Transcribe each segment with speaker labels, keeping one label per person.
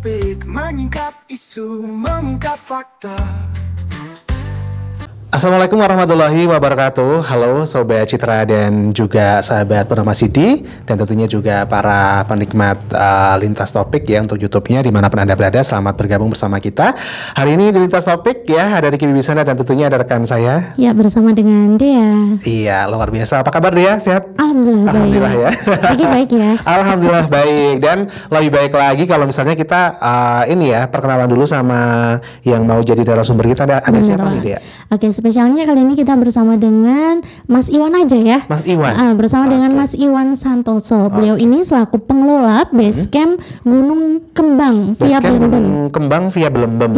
Speaker 1: topik, menyingkap isu, mengungkap fakta.
Speaker 2: Assalamualaikum warahmatullahi wabarakatuh. Halo Sobat Citra dan juga sahabat Purnama Sidi, dan tentunya juga para penikmat Lintas Topik ya untuk YouTube-nya dimanapun Anda berada. Selamat bergabung bersama kita. Hari ini di Lintas Topik ya ada Ricky Wibisana dan tentunya ada rekan saya.
Speaker 3: Ya, bersama dengan Dea.
Speaker 2: Iya, luar biasa. Apa kabar Dea? Sehat?
Speaker 3: Alhamdulillah
Speaker 2: ya.
Speaker 3: Lagi baik ya.
Speaker 2: Alhamdulillah baik, dan lebih baik lagi kalau misalnya kita ini ya perkenalan dulu sama yang mau jadi narasumber kita. Ada siapa nih Dea?
Speaker 3: Oke, spesialnya kali ini kita bersama dengan Mas Iwan aja ya.
Speaker 2: Mas Iwan.
Speaker 3: Bersama dengan Mas Iwan Santoso. Beliau ini selaku pengelola Basecamp Gunung Kembang via Belembem.
Speaker 2: Gunung Kembang via Belembem.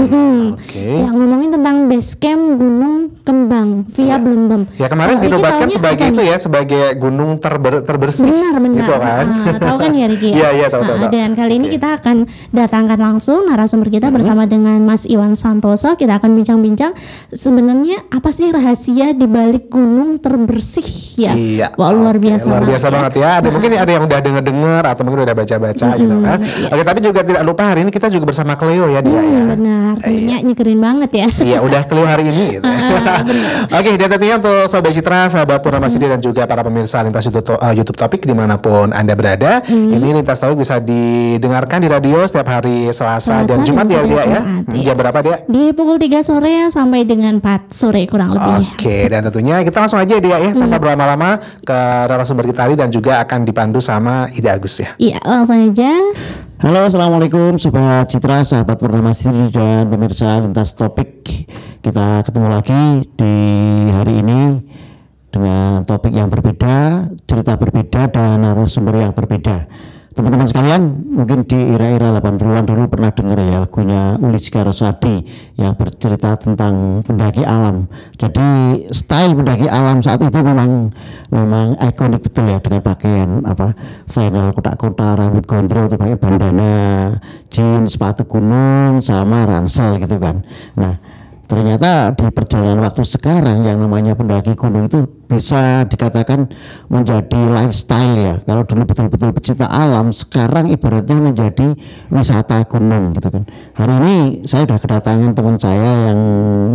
Speaker 3: Yang ngomongin tentang Basecamp Gunung Kembang via Belembem.
Speaker 2: Ya kemarin dinobatkan sebagai itu ya, sebagai gunung terbersih.
Speaker 3: Benar.
Speaker 2: Gitu kan?
Speaker 3: Tahu kan ya Riki?
Speaker 2: Iya, tahu.
Speaker 3: Dan kali ini kita akan datangkan langsung narasumber kita bersama dengan Mas Iwan Santoso. Kita akan bincang-bincang sebenarnya apa sih rahasia di balik gunung terbersih ya.
Speaker 2: Iya.
Speaker 3: Wah, luar biasa.
Speaker 2: Luar biasa banget ya. Ada mungkin ada yang udah dengar atau mungkin udah baca-baca gitu kan.
Speaker 3: Iya.
Speaker 2: Oke, tapi juga tidak lupa hari ini kita juga bersama Cleo ya dia ya.
Speaker 3: Benar. Tentunya nyegerin banget ya.
Speaker 2: Iya, udah Cleo hari ini gitu. Oke, dan tentunya untuk Sobat Citra, sahabat Purnama Sidi dan juga para pemirsa Lintas YouTube Topik dimanapun Anda berada. Ini Lintas Topik bisa didengarkan di radio setiap hari Selasa dan Jumat ya dia ya. Jam berapa dia?
Speaker 3: Di pukul 3 sore sampai dengan 4 sore kurang lebih.
Speaker 2: Oke, dan tentunya kita langsung aja dia ya tanpa berlama-lama ke narasumber kita tadi dan juga akan dipandu sama Ida Agus ya.
Speaker 3: Iya, langsung aja.
Speaker 4: Halo, assalamualaikum Sobat Citra, sahabat Purnama Sidi dan pemirsa Lintas Topik. Kita ketemu lagi di hari ini dengan topik yang berbeda, cerita berbeda, dan narasumber yang berbeda. Teman-teman sekalian, mungkin di era-era 80-an dulu pernah dengar ya lagunya Ulis Garoswadi yang bercerita tentang pendaki alam. Jadi style pendaki alam saat itu memang ikonik betul ya, dengan pakaian flannel kotak-kotak, rambut gondrong, pakai bandana, jeans, sepatu gunung, sama ransel gitu kan. Nah, ternyata di perjalanan waktu sekarang yang namanya pendaki gunung itu bisa dikatakan menjadi lifestyle ya. Kalau dulu betul-betul pecinta alam, sekarang ibaratnya menjadi wisata gunung gitu kan. Hari ini saya sudah kedatangan teman saya yang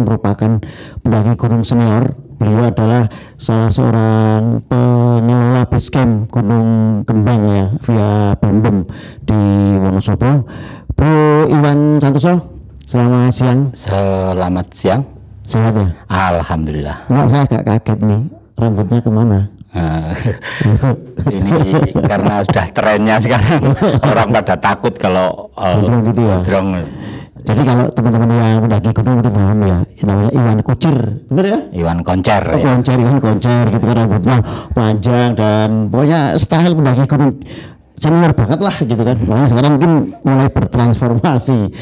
Speaker 4: merupakan pendaki gunung senior. Beliau adalah salah seorang pengelola Basecamp Gunung Kembang ya via Belembem di Wonosobo. Bro Iwan Santoso, selamat siang.
Speaker 5: Selamat siang.
Speaker 4: Sehat ya?
Speaker 5: Alhamdulillah.
Speaker 4: Enggak, saya agak kaget nih, rambutnya kemana?
Speaker 5: Ini karena sudah trennya sekarang. Orang pada takut kalau
Speaker 4: gondrong gitu ya?
Speaker 5: Gondrong.
Speaker 4: Jadi kalau teman-teman yang mendaki gunung itu paham ya, namanya Iwan Kucir, bener ya?
Speaker 5: Iwan Koncer.
Speaker 4: Iwan Koncer gitu kan, rambutnya panjang dan pokoknya style pendaki gunung senior banget lah gitu kan. Makanya sekarang mungkin mulai bertransformasi.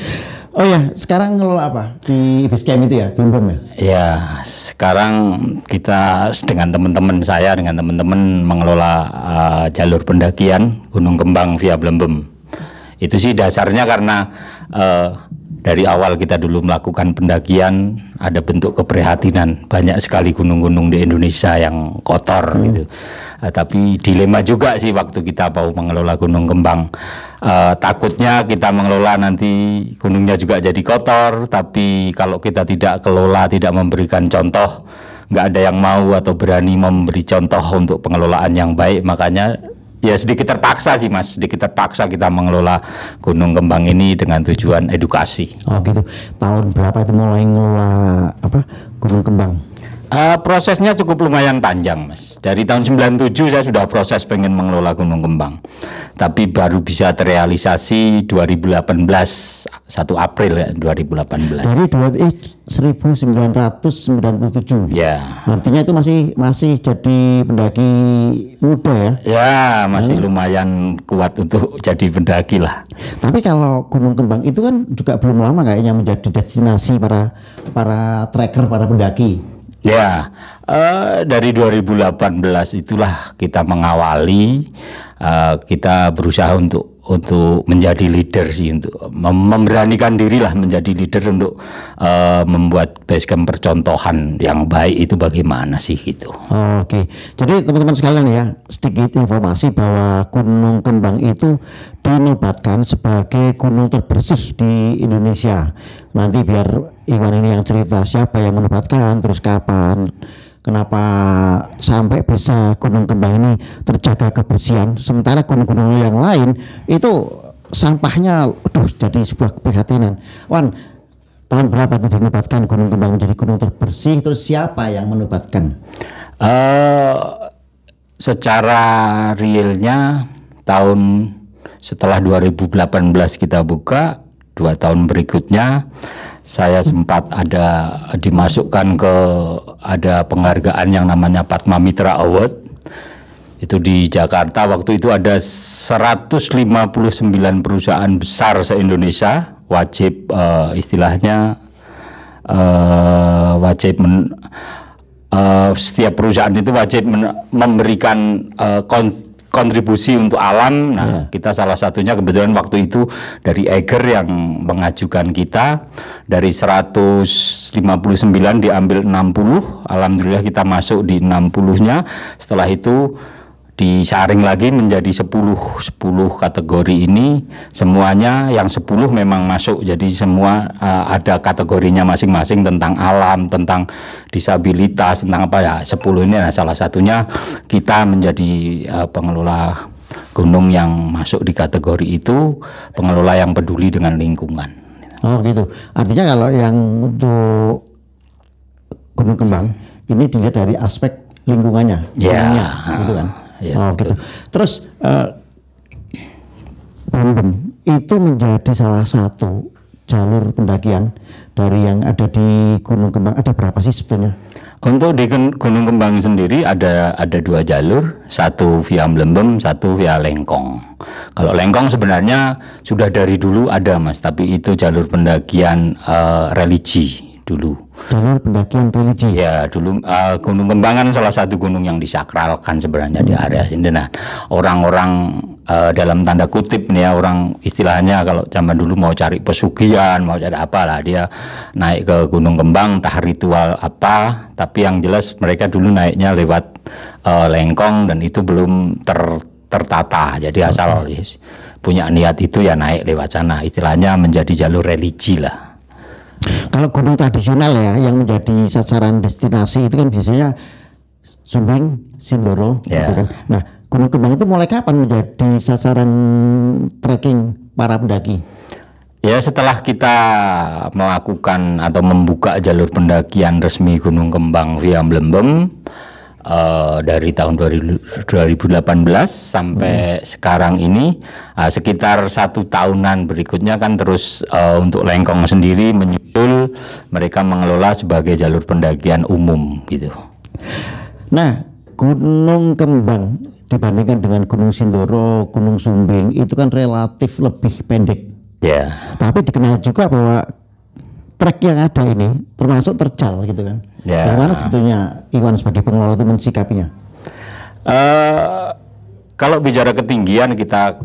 Speaker 4: Oh ya, sekarang ngelola apa di Basecamp itu ya, Belembem ya?
Speaker 5: Ya, sekarang kita dengan teman-teman mengelola jalur pendakian Gunung Kembang via Belembem. Itu sih dasarnya karena dari awal kita dulu melakukan pendakian ada bentuk keprihatinan, banyak sekali gunung-gunung di Indonesia yang kotor gitu. Tapi dilema juga sih waktu kita mau mengelola Gunung Kembang. Takutnya kita mengelola nanti gunungnya juga jadi kotor, tapi kalau kita tidak kelola, tidak memberikan contoh, nggak ada yang mau atau berani memberi contoh untuk pengelolaan yang baik. Makanya ya sedikit terpaksa sih Mas, sedikit terpaksa kita mengelola Gunung Kembang ini dengan tujuan edukasi.
Speaker 4: Oh gitu. Tahun berapa itu mulai ngelola Gunung Kembang?
Speaker 5: Prosesnya cukup lumayan panjang Mas. Dari tahun 97 saya sudah proses pengen mengelola Gunung Kembang, tapi baru bisa terrealisasi 2018, 1 April ya, 2018.
Speaker 4: Dari 1997.
Speaker 5: Ya.
Speaker 4: Artinya itu masih jadi pendaki muda ya?
Speaker 5: Ya, masih lumayan kuat untuk jadi pendaki lah.
Speaker 4: Tapi kalau Gunung Kembang itu kan juga belum lama kayaknya menjadi destinasi para trekker, para pendaki.
Speaker 5: Ya, dari 2018 itulah kita mengawali, kita berusaha untuk untuk menjadi leader sih, untuk memberanikan diri lah menjadi leader untuk membuat basecamp percontohan yang baik itu bagaimana sih gitu.
Speaker 4: Oke, jadi teman-teman sekalian ya, sedikit informasi bahwa Gunung Kembang itu dinobatkan sebagai gunung terbersih di Indonesia. Nanti biar Iwan ini yang cerita siapa yang menobatkan, terus kapan, kenapa sampai bisa Gunung Kembang ini terjaga kebersihan, sementara gunung-gunung yang lain itu sampahnya jadi sebuah keprihatinan. Wan, tahun berapa itu dinobatkan Gunung Kembang menjadi gunung terbersih, terus siapa yang menobatkan?
Speaker 5: Secara realnya tahun setelah 2018 kita buka, 2 tahun berikutnya saya sempat ada dimasukkan ke ada penghargaan yang namanya Padma Mitra Award. Itu di Jakarta, waktu itu ada 159 perusahaan besar se-Indonesia wajib istilahnya setiap perusahaan itu wajib memberikan kontribusi untuk alam. Nah, kita salah satunya kebetulan waktu itu dari Eiger yang mengajukan kita, dari 159 diambil 60. Alhamdulillah kita masuk di 60-nya. Setelah itu disaring lagi menjadi 10 kategori ini, semuanya yang 10 memang masuk, jadi semua ada kategorinya masing-masing tentang alam, tentang disabilitas, tentang apa ya, 10 ini. Nah, salah satunya kita menjadi pengelola gunung yang masuk di kategori itu, pengelola yang peduli dengan lingkungan.
Speaker 4: Oh gitu, artinya kalau yang untuk Gunung Kembang ini dilihat dari aspek lingkungannya, gitu kan.
Speaker 5: Ya,
Speaker 4: oh gitu. Terus Bambem itu menjadi salah satu jalur pendakian dari yang ada di Gunung Kembang. Ada berapa sih sebetulnya?
Speaker 5: Untuk di Gunung Kembang sendiri ada 2 jalur, satu via Blembem, satu via Lengkong. Kalau Lengkong sebenarnya sudah dari dulu ada Mas, tapi itu jalur pendakian religi dulu.
Speaker 4: Jalur pendakian religi.
Speaker 5: Ya, dulu Gunung Kembang kan salah satu gunung yang disakralkan sebenarnya di area sini. Nah, orang-orang dalam tanda kutip nih ya, orang istilahnya kalau zaman dulu mau cari pesugihan, mau cari apa lah, dia naik ke Gunung Kembang, entah ritual apa, tapi yang jelas mereka dulu naiknya lewat Lengkong dan itu belum tertata. Jadi asal punya niat itu ya naik lewat sana, istilahnya menjadi jalur religi lah.
Speaker 4: Kalau gunung tradisional ya yang menjadi sasaran destinasi itu kan biasanya Sumbing, Sindoro, gitu kan. Nah, Gunung Kembang itu mulai kapan menjadi sasaran trekking para pendaki?
Speaker 5: Ya, setelah kita melakukan atau membuka jalur pendakian resmi Gunung Kembang via Blembem dari tahun 2018 sampai sekarang ini, sekitar 1 tahunan berikutnya kan terus untuk Lengkong sendiri menyusul, mereka mengelola sebagai jalur pendakian umum gitu.
Speaker 4: Nah, Gunung Kembang dibandingkan dengan Gunung Sindoro, Gunung Sumbing itu kan relatif lebih pendek.
Speaker 5: Ya.
Speaker 4: Tapi dikenal juga bahwa trek yang ada ini termasuk terjal gitu kan. Bagaimana sebetulnya Iwan sebagai pengelola itu mensikapinya?
Speaker 5: Kalau bicara ketinggian kita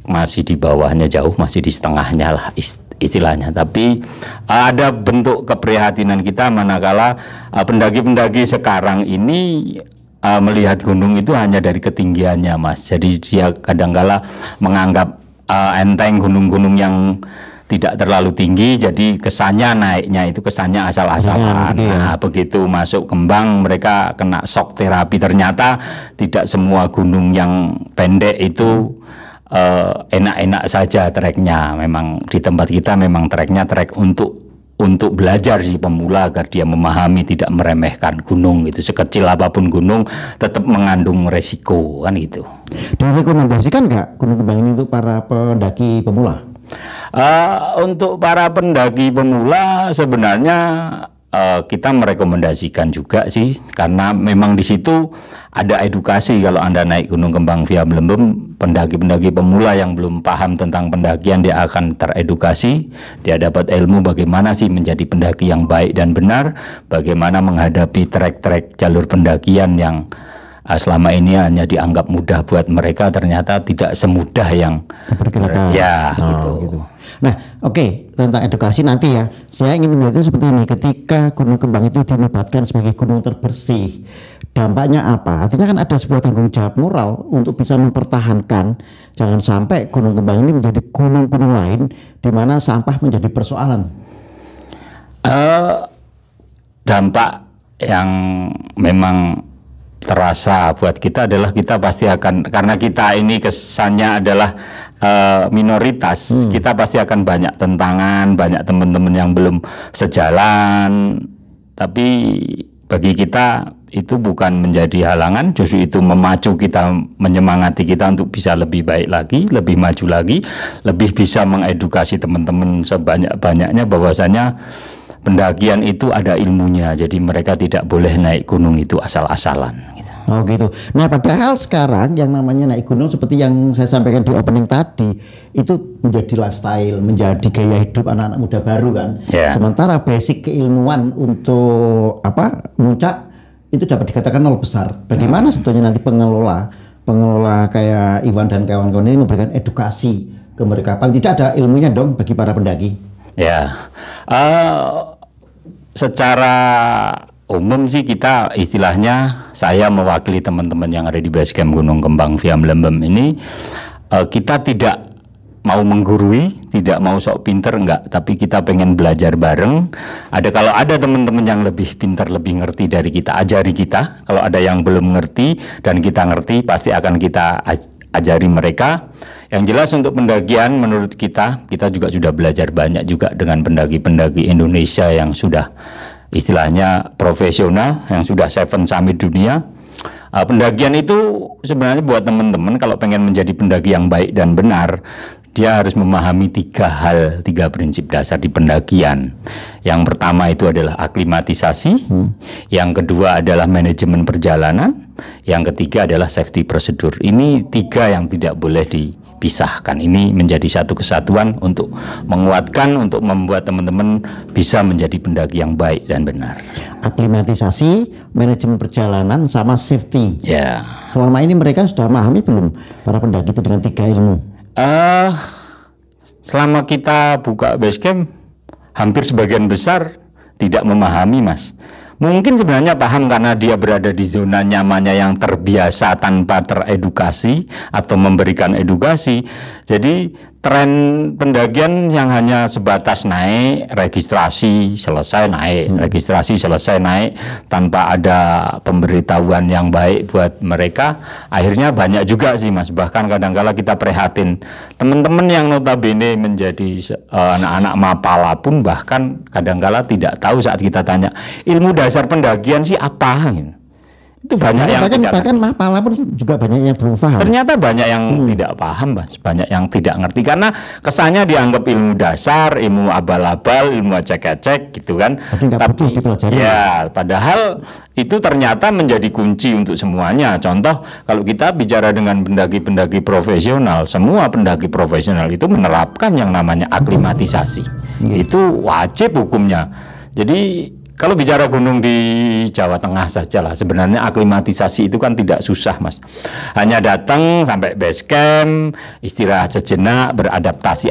Speaker 5: masih di bawahnya jauh, masih di setengahnya lah istilahnya. Tapi ada bentuk keprihatinan kita manakala pendaki-pendaki sekarang ini melihat gunung itu hanya dari ketinggiannya, Mas. Jadi dia kadangkala menganggap enteng gunung-gunung yang tidak terlalu tinggi, jadi kesannya naiknya itu kesannya asal-asalan. Nah, begitu masuk Kembang mereka kena shock terapi. Ternyata tidak semua gunung yang pendek itu enak-enak saja treknya. Memang di tempat kita memang treknya trek untuk belajar si pemula agar dia memahami, tidak meremehkan gunung itu. Sekecil apapun gunung tetap mengandung resiko kan itu.
Speaker 4: Direkomendasikan nggak Gunung Kembang ini untuk para pendaki pemula?
Speaker 5: Untuk para pendaki pemula sebenarnya kita merekomendasikan juga sih, karena memang di situ ada edukasi. Kalau Anda naik Gunung Kembang via Blembem, pendaki-pendaki pemula yang belum paham tentang pendakian dia akan teredukasi, dia dapat ilmu bagaimana sih menjadi pendaki yang baik dan benar, bagaimana menghadapi trek-trek jalur pendakian yang selama ini hanya dianggap mudah buat mereka, ternyata tidak semudah yang
Speaker 4: diperkirakan.
Speaker 5: Ya,
Speaker 4: gitu. Nah, oke, tentang edukasi nanti ya. Saya ingin melihatnya seperti ini, ketika Gunung Kembang itu dinobatkan sebagai gunung terbersih, dampaknya apa? Artinya kan ada sebuah tanggung jawab moral untuk bisa mempertahankan, jangan sampai Gunung Kembang ini menjadi gunung-gunung lain di mana sampah menjadi persoalan.
Speaker 5: Dampak yang memang terasa buat kita adalah kita pasti akan, karena kita ini kesannya adalah minoritas, kita pasti akan banyak tentangan, banyak teman-teman yang belum sejalan, tapi bagi kita itu bukan menjadi halangan, justru itu memacu kita, menyemangati kita untuk bisa lebih baik lagi, lebih maju lagi, lebih bisa mengedukasi teman-teman sebanyak-banyaknya bahwasanya pendakian itu ada ilmunya, jadi mereka tidak boleh naik gunung itu asal-asalan gitu.
Speaker 4: Oh gitu. Nah padahal sekarang yang namanya naik gunung seperti yang saya sampaikan di opening tadi, itu menjadi lifestyle, menjadi gaya hidup anak-anak muda baru kan. Sementara basic keilmuan untuk muncak itu dapat dikatakan nol besar. Bagaimana sebetulnya nanti pengelola kayak Iwan dan kawan-kawan ini memberikan edukasi ke mereka? Paling tidak ada ilmunya dong bagi para pendaki.
Speaker 5: Ya, secara umum sih kita istilahnya, saya mewakili teman-teman yang ada di Basecamp Gunung Kembang Via Blembem ini, kita tidak mau menggurui, tidak mau sok pinter, enggak, tapi kita pengen belajar bareng. Kalau ada teman-teman yang lebih pintar, lebih ngerti dari kita, ajari kita. Kalau ada yang belum ngerti dan kita ngerti, pasti akan kita ajari mereka. Yang jelas untuk pendakian menurut kita juga sudah belajar banyak juga dengan pendaki-pendaki Indonesia yang sudah istilahnya profesional, yang sudah 7 summit dunia. Pendakian itu sebenarnya buat teman-teman kalau pengen menjadi pendaki yang baik dan benar, dia harus memahami 3 prinsip dasar di pendakian. Yang pertama itu adalah aklimatisasi, yang kedua adalah manajemen perjalanan, yang ketiga adalah safety prosedur. Ini 3 yang tidak boleh dipisahkan. Ini menjadi satu kesatuan untuk menguatkan, untuk membuat teman-teman bisa menjadi pendaki yang baik dan benar.
Speaker 4: Aklimatisasi, manajemen perjalanan, sama safety.
Speaker 5: Ya.
Speaker 4: Selama ini mereka sudah memahami belum para pendaki itu dengan 3 ilmu?
Speaker 5: Selama kita buka Basecamp, hampir sebagian besar tidak memahami, Mas. Mungkin sebenarnya paham karena dia berada di zona nyamannya yang terbiasa tanpa teredukasi atau memberikan edukasi. Jadi tren pendakian yang hanya sebatas naik, registrasi selesai naik, registrasi selesai naik, tanpa ada pemberitahuan yang baik buat mereka, akhirnya banyak juga sih, Mas. Bahkan kadang-kala kita prihatin teman-teman yang notabene menjadi anak-anak mapala pun bahkan kadang-kala tidak tahu saat kita tanya ilmu dasar pendakian sih apa gitu. Itu banyak yang
Speaker 4: bahkan mapala pun juga banyak yang belum paham.
Speaker 5: Ternyata banyak yang tidak paham, Mas. Banyak yang tidak ngerti karena kesannya dianggap ilmu dasar, ilmu abal-abal, ilmu acek-acek gitu kan. Tapi ya, padahal itu ternyata menjadi kunci untuk semuanya. Contoh, kalau kita bicara dengan pendaki-pendaki profesional, semua pendaki profesional itu menerapkan yang namanya aklimatisasi. Itu wajib hukumnya. Jadi kalau bicara gunung di Jawa Tengah saja lah, sebenarnya aklimatisasi itu kan tidak susah, Mas. Hanya datang sampai base camp, istirahat sejenak, beradaptasi.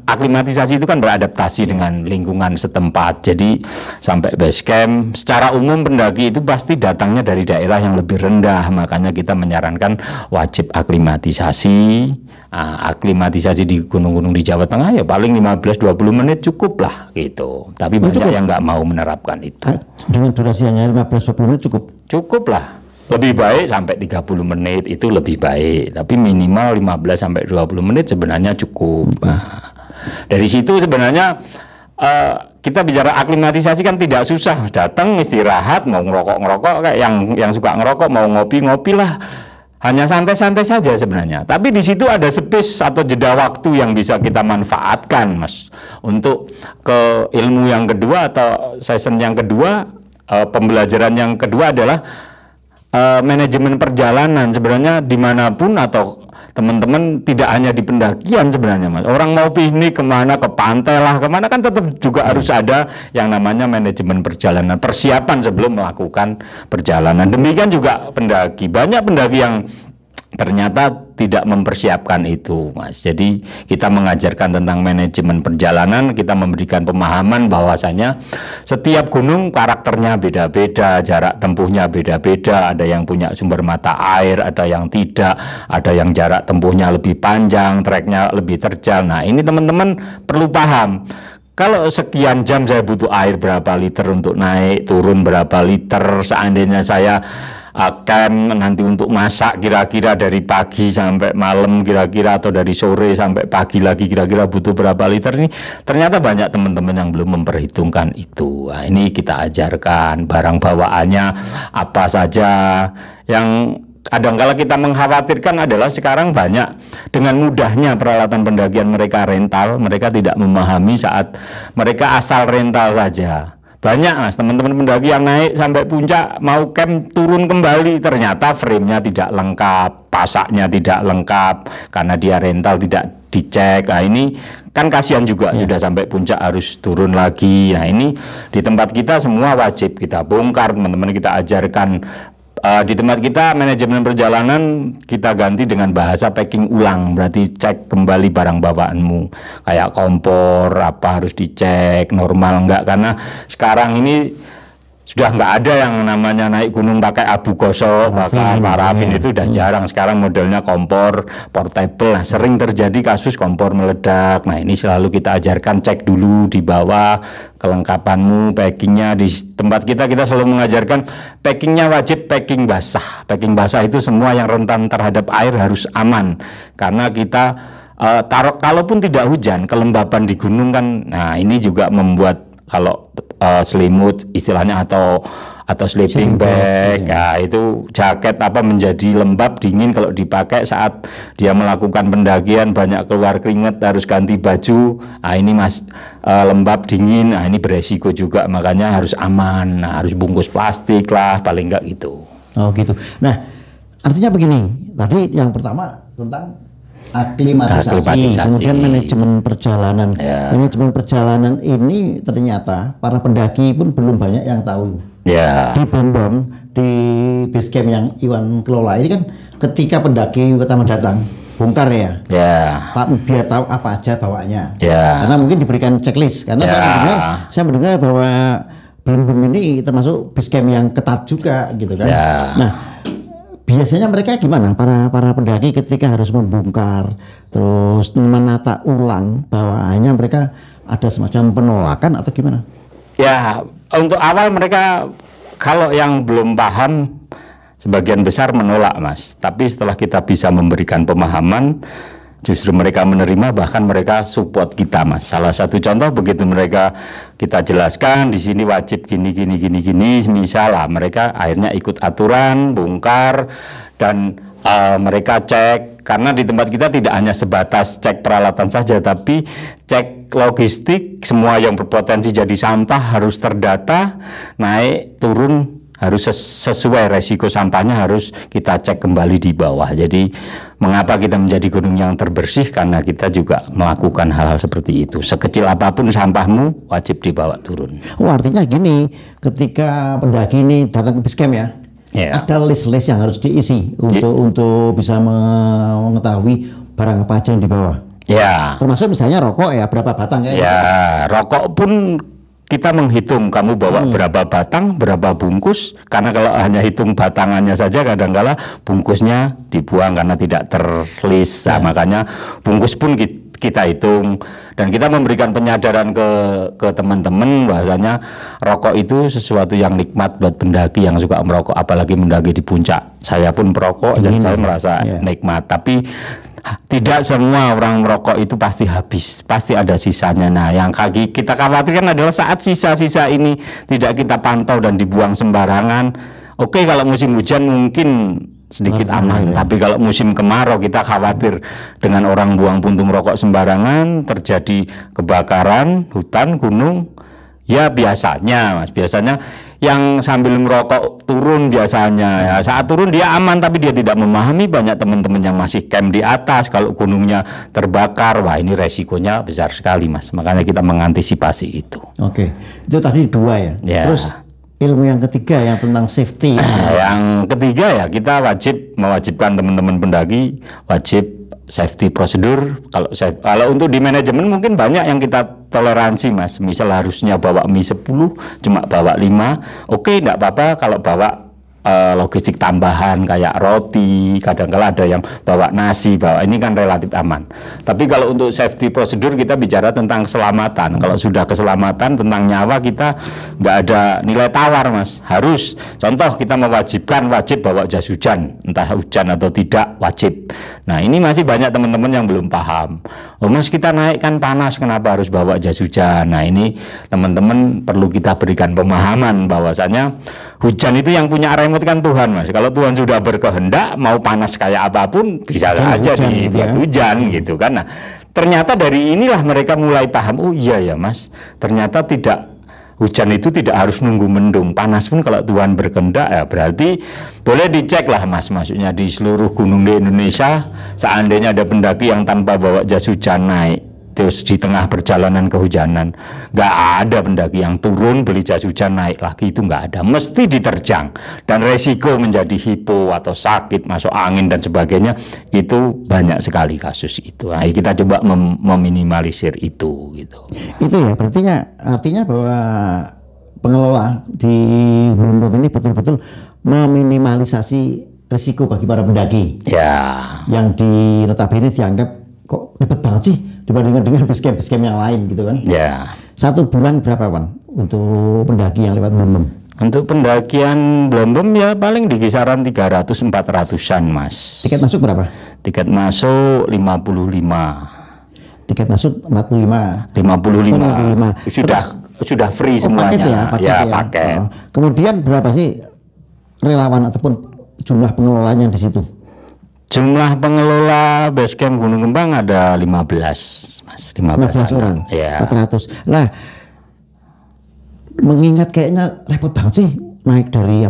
Speaker 5: Aklimatisasi itu kan beradaptasi dengan lingkungan setempat. Jadi sampai base camp, secara umum pendaki itu pasti datangnya dari daerah yang lebih rendah. Makanya kita menyarankan wajib aklimatisasi. Aklimatisasi di gunung-gunung di Jawa Tengah ya paling 15-20 menit cukup lah gitu. Tapi banyak yang nggak mau menerapkan itu.
Speaker 4: Dengan durasi hanya 15-20 menit cukup?
Speaker 5: Cukup lah. Lebih baik sampai 30 menit itu lebih baik. Tapi minimal 15-20 menit sebenarnya cukup. Nah, dari situ sebenarnya kita bicara aklimatisasi kan tidak susah. Datang istirahat, mau ngerokok-ngerokok, kayak yang suka ngerokok mau ngopi-ngopi lah. Hanya santai-santai saja sebenarnya. Tapi di situ ada space atau jeda waktu yang bisa kita manfaatkan, Mas. Untuk ke ilmu yang kedua atau session yang kedua, pembelajaran yang kedua adalah manajemen perjalanan sebenarnya dimanapun atau teman-teman tidak hanya di pendakian sebenarnya Mas. Orang mau piknik kemana, ke pantai lah kemana kan tetap juga harus ada yang namanya manajemen perjalanan, persiapan sebelum melakukan perjalanan. Demikian juga pendaki, banyak pendaki yang ternyata tidak mempersiapkan itu Mas. Jadi kita mengajarkan tentang manajemen perjalanan, kita memberikan pemahaman bahwasanya setiap gunung karakternya beda-beda, jarak tempuhnya beda-beda, ada yang punya sumber mata air, ada yang tidak, ada yang jarak tempuhnya lebih panjang, treknya lebih terjal. Nah ini teman-teman perlu paham. Kalau sekian jam saya butuh air berapa liter untuk naik, turun berapa liter, seandainya saya akan nanti untuk masak kira-kira dari pagi sampai malam kira-kira, atau dari sore sampai pagi lagi kira-kira butuh berapa liter, ini ternyata banyak teman-teman yang belum memperhitungkan itu. Nah, ini kita ajarkan barang bawaannya apa saja. Yang kadang-kala kita mengkhawatirkan adalah sekarang banyak dengan mudahnya peralatan pendakian mereka rental, mereka tidak memahami saat mereka asal rental saja. Banyak Mas teman-teman pendaki yang naik sampai puncak mau camp turun kembali ternyata frame-nya tidak lengkap, pasaknya tidak lengkap karena dia rental tidak dicek. Nah ini kan kasihan juga sudah sampai puncak harus turun lagi. Nah ini di tempat kita semua wajib kita bongkar, teman-teman kita ajarkan. Di tempat kita manajemen perjalanan kita ganti dengan bahasa packing ulang, berarti cek kembali barang bawaanmu kayak kompor apa harus dicek normal enggak, karena sekarang ini sudah nggak ada yang namanya naik gunung pakai abu gosok, bakar parafin itu udah jarang. Sekarang modelnya kompor portable. Nah, sering terjadi kasus kompor meledak. Nah ini selalu kita ajarkan cek dulu di bawah kelengkapanmu, packingnya. Di tempat kita selalu mengajarkan packingnya wajib packing basah. Packing basah itu semua yang rentan terhadap air harus aman, karena kita kalaupun tidak hujan, kelembapan di gunung kan. Nah ini juga membuat kalau selimut istilahnya atau sleeping bag, nah, itu jaket apa menjadi lembab dingin kalau dipakai saat dia melakukan pendakian, banyak keluar keringat harus ganti baju. Nah ini Mas lembab dingin, nah ini beresiko juga, makanya harus aman. Nah, harus bungkus plastik lah paling enggak gitu.
Speaker 4: Oh gitu. Nah artinya begini, tadi yang pertama tentang aklimatisasi, kemudian manajemen perjalanan. Manajemen perjalanan ini ternyata para pendaki pun belum banyak yang tahu. Di BOM, di base camp yang Iwan kelola ini kan ketika pendaki pertama datang bongkar ya, biar tahu apa aja bawaannya. Karena mungkin diberikan checklist. Karena saya mendengar bahwa BOM ini termasuk base camp yang ketat juga gitu kan. Nah biasanya mereka gimana para pendaki ketika harus membongkar terus menata ulang bawaannya, mereka ada semacam penolakan atau gimana? Ya untuk awal mereka kalau yang belum paham sebagian besar menolak Mas, tapi setelah kita bisa memberikan pemahaman justru mereka menerima, bahkan mereka support kita Mas. Salah satu contoh begitu mereka kita jelaskan di sini wajib gini, misal lah mereka akhirnya ikut aturan, bongkar dan mereka cek, karena di tempat kita tidak hanya sebatas cek peralatan saja, tapi cek logistik, semua yang berpotensi jadi sampah harus terdata, naik turun harus sesuai resiko sampahnya harus kita cek kembali di bawah. Jadi mengapa kita menjadi gunung yang terbersih, karena kita juga melakukan hal-hal seperti itu. Sekecil apapun sampahmu wajib dibawa turun. Oh artinya gini, ketika pendaki ini datang ke base camp ya, ada list-list yang harus diisi untuk bisa mengetahui barang apa aja yang dibawa. Termasuk misalnya rokok ya, berapa batang ya? Rokok pun kita menghitung kamu bawa berapa batang, berapa bungkus, karena kalau hanya hitung batangannya saja kadang-kala bungkusnya dibuang karena tidak terlist. Makanya bungkus pun kita hitung, dan kita memberikan penyadaran ke teman-teman bahwasanya rokok itu sesuatu yang nikmat buat pendaki yang suka merokok, apalagi mendaki di puncak. Saya pun perokok dan saya merasa nikmat, tapi tidak semua orang merokok itu pasti habis, pasti ada sisanya. Nah yang kita khawatirkan adalah saat sisa-sisa ini tidak kita pantau dan dibuang sembarangan. Oke, kalau musim hujan mungkin sedikit aman, tapi kalau musim kemarau kita khawatir dengan orang buang puntung rokok sembarangan, terjadi kebakaran hutan, gunung. Ya biasanya Mas, biasanya
Speaker 5: yang sambil ngerokok turun biasanya ya, saat turun dia aman tapi dia tidak memahami banyak teman-teman yang masih camp di atas kalau gunungnya terbakar, wah ini resikonya besar sekali Mas, makanya kita mengantisipasi itu.
Speaker 4: Oke, itu tadi 2 ya.
Speaker 5: Ya.
Speaker 4: Terus ilmu yang ketiga yang tentang safety.
Speaker 5: Yang ketiga ya kita mewajibkan teman-teman pendaki wajib safety prosedur. Kalau untuk di manajemen mungkin banyak yang kita toleransi Mas. Misal harusnya bawa mie 10, cuma bawa 5. Oke, enggak apa-apa kalau bawa logistik tambahan kayak roti, kadang-kala ada yang bawa nasi, ini kan relatif aman. Tapi kalau untuk safety prosedur kita bicara tentang keselamatan. Kalau sudah keselamatan tentang nyawa kita nggak ada nilai tawar Mas. Harus, contoh kita wajib bawa jas hujan, entah hujan atau tidak wajib. Nah ini masih banyak teman-teman yang belum paham. Oh Mas kita naik kan panas, kenapa harus bawa jas hujan? Nah ini teman-teman perlu kita berikan pemahaman bahwasanya hujan itu yang punya remote kan Tuhan Mas. Kalau Tuhan sudah berkehendak mau panas kayak apapun bisa aja dibuat hujan gitu kan. Nah ternyata dari inilah mereka mulai paham, oh iya ya Mas, ternyata hujan itu tidak harus nunggu mendung, panas pun kalau Tuhan berkehendak ya berarti boleh dicek lah Mas. Maksudnya di seluruh gunung di Indonesia seandainya ada pendaki yang tanpa bawa jas hujan naik terus di tengah perjalanan kehujanan, nggak ada pendaki yang turun beli jas hujan naik lagi, itu nggak ada, mesti diterjang dan resiko menjadi hipo atau sakit, masuk angin dan sebagainya itu banyak sekali kasus itu. Nah, kita coba meminimalisir itu gitu.
Speaker 4: Itu ya artinya bahwa pengelola di Blembem ini betul-betul meminimalisasi resiko bagi para pendaki
Speaker 5: ya,
Speaker 4: yang di notabene dianggap kok ribet banget sih dibandingkan dengan basecamp yang lain gitu kan.
Speaker 5: Ya.
Speaker 4: 1 bulan berapa Wan untuk pendaki yang lewat Blembem?
Speaker 5: Untuk pendakian Blembem ya paling di kisaran 300-400an Mas.
Speaker 4: Tiket masuk berapa?
Speaker 5: Tiket masuk 55.
Speaker 4: Tiket masuk 45.
Speaker 5: 55. Sudah free semuanya.
Speaker 4: Paket ya.
Speaker 5: Paket.
Speaker 4: Oh. Kemudian berapa sih relawan ataupun jumlah pengelolanya di situ?
Speaker 5: Jumlah pengelola basecamp Gunung Kembang ada 15 Mas, 15
Speaker 4: orang.
Speaker 5: Ya.
Speaker 4: 400. Lah mengingat kayaknya repot banget sih naik dari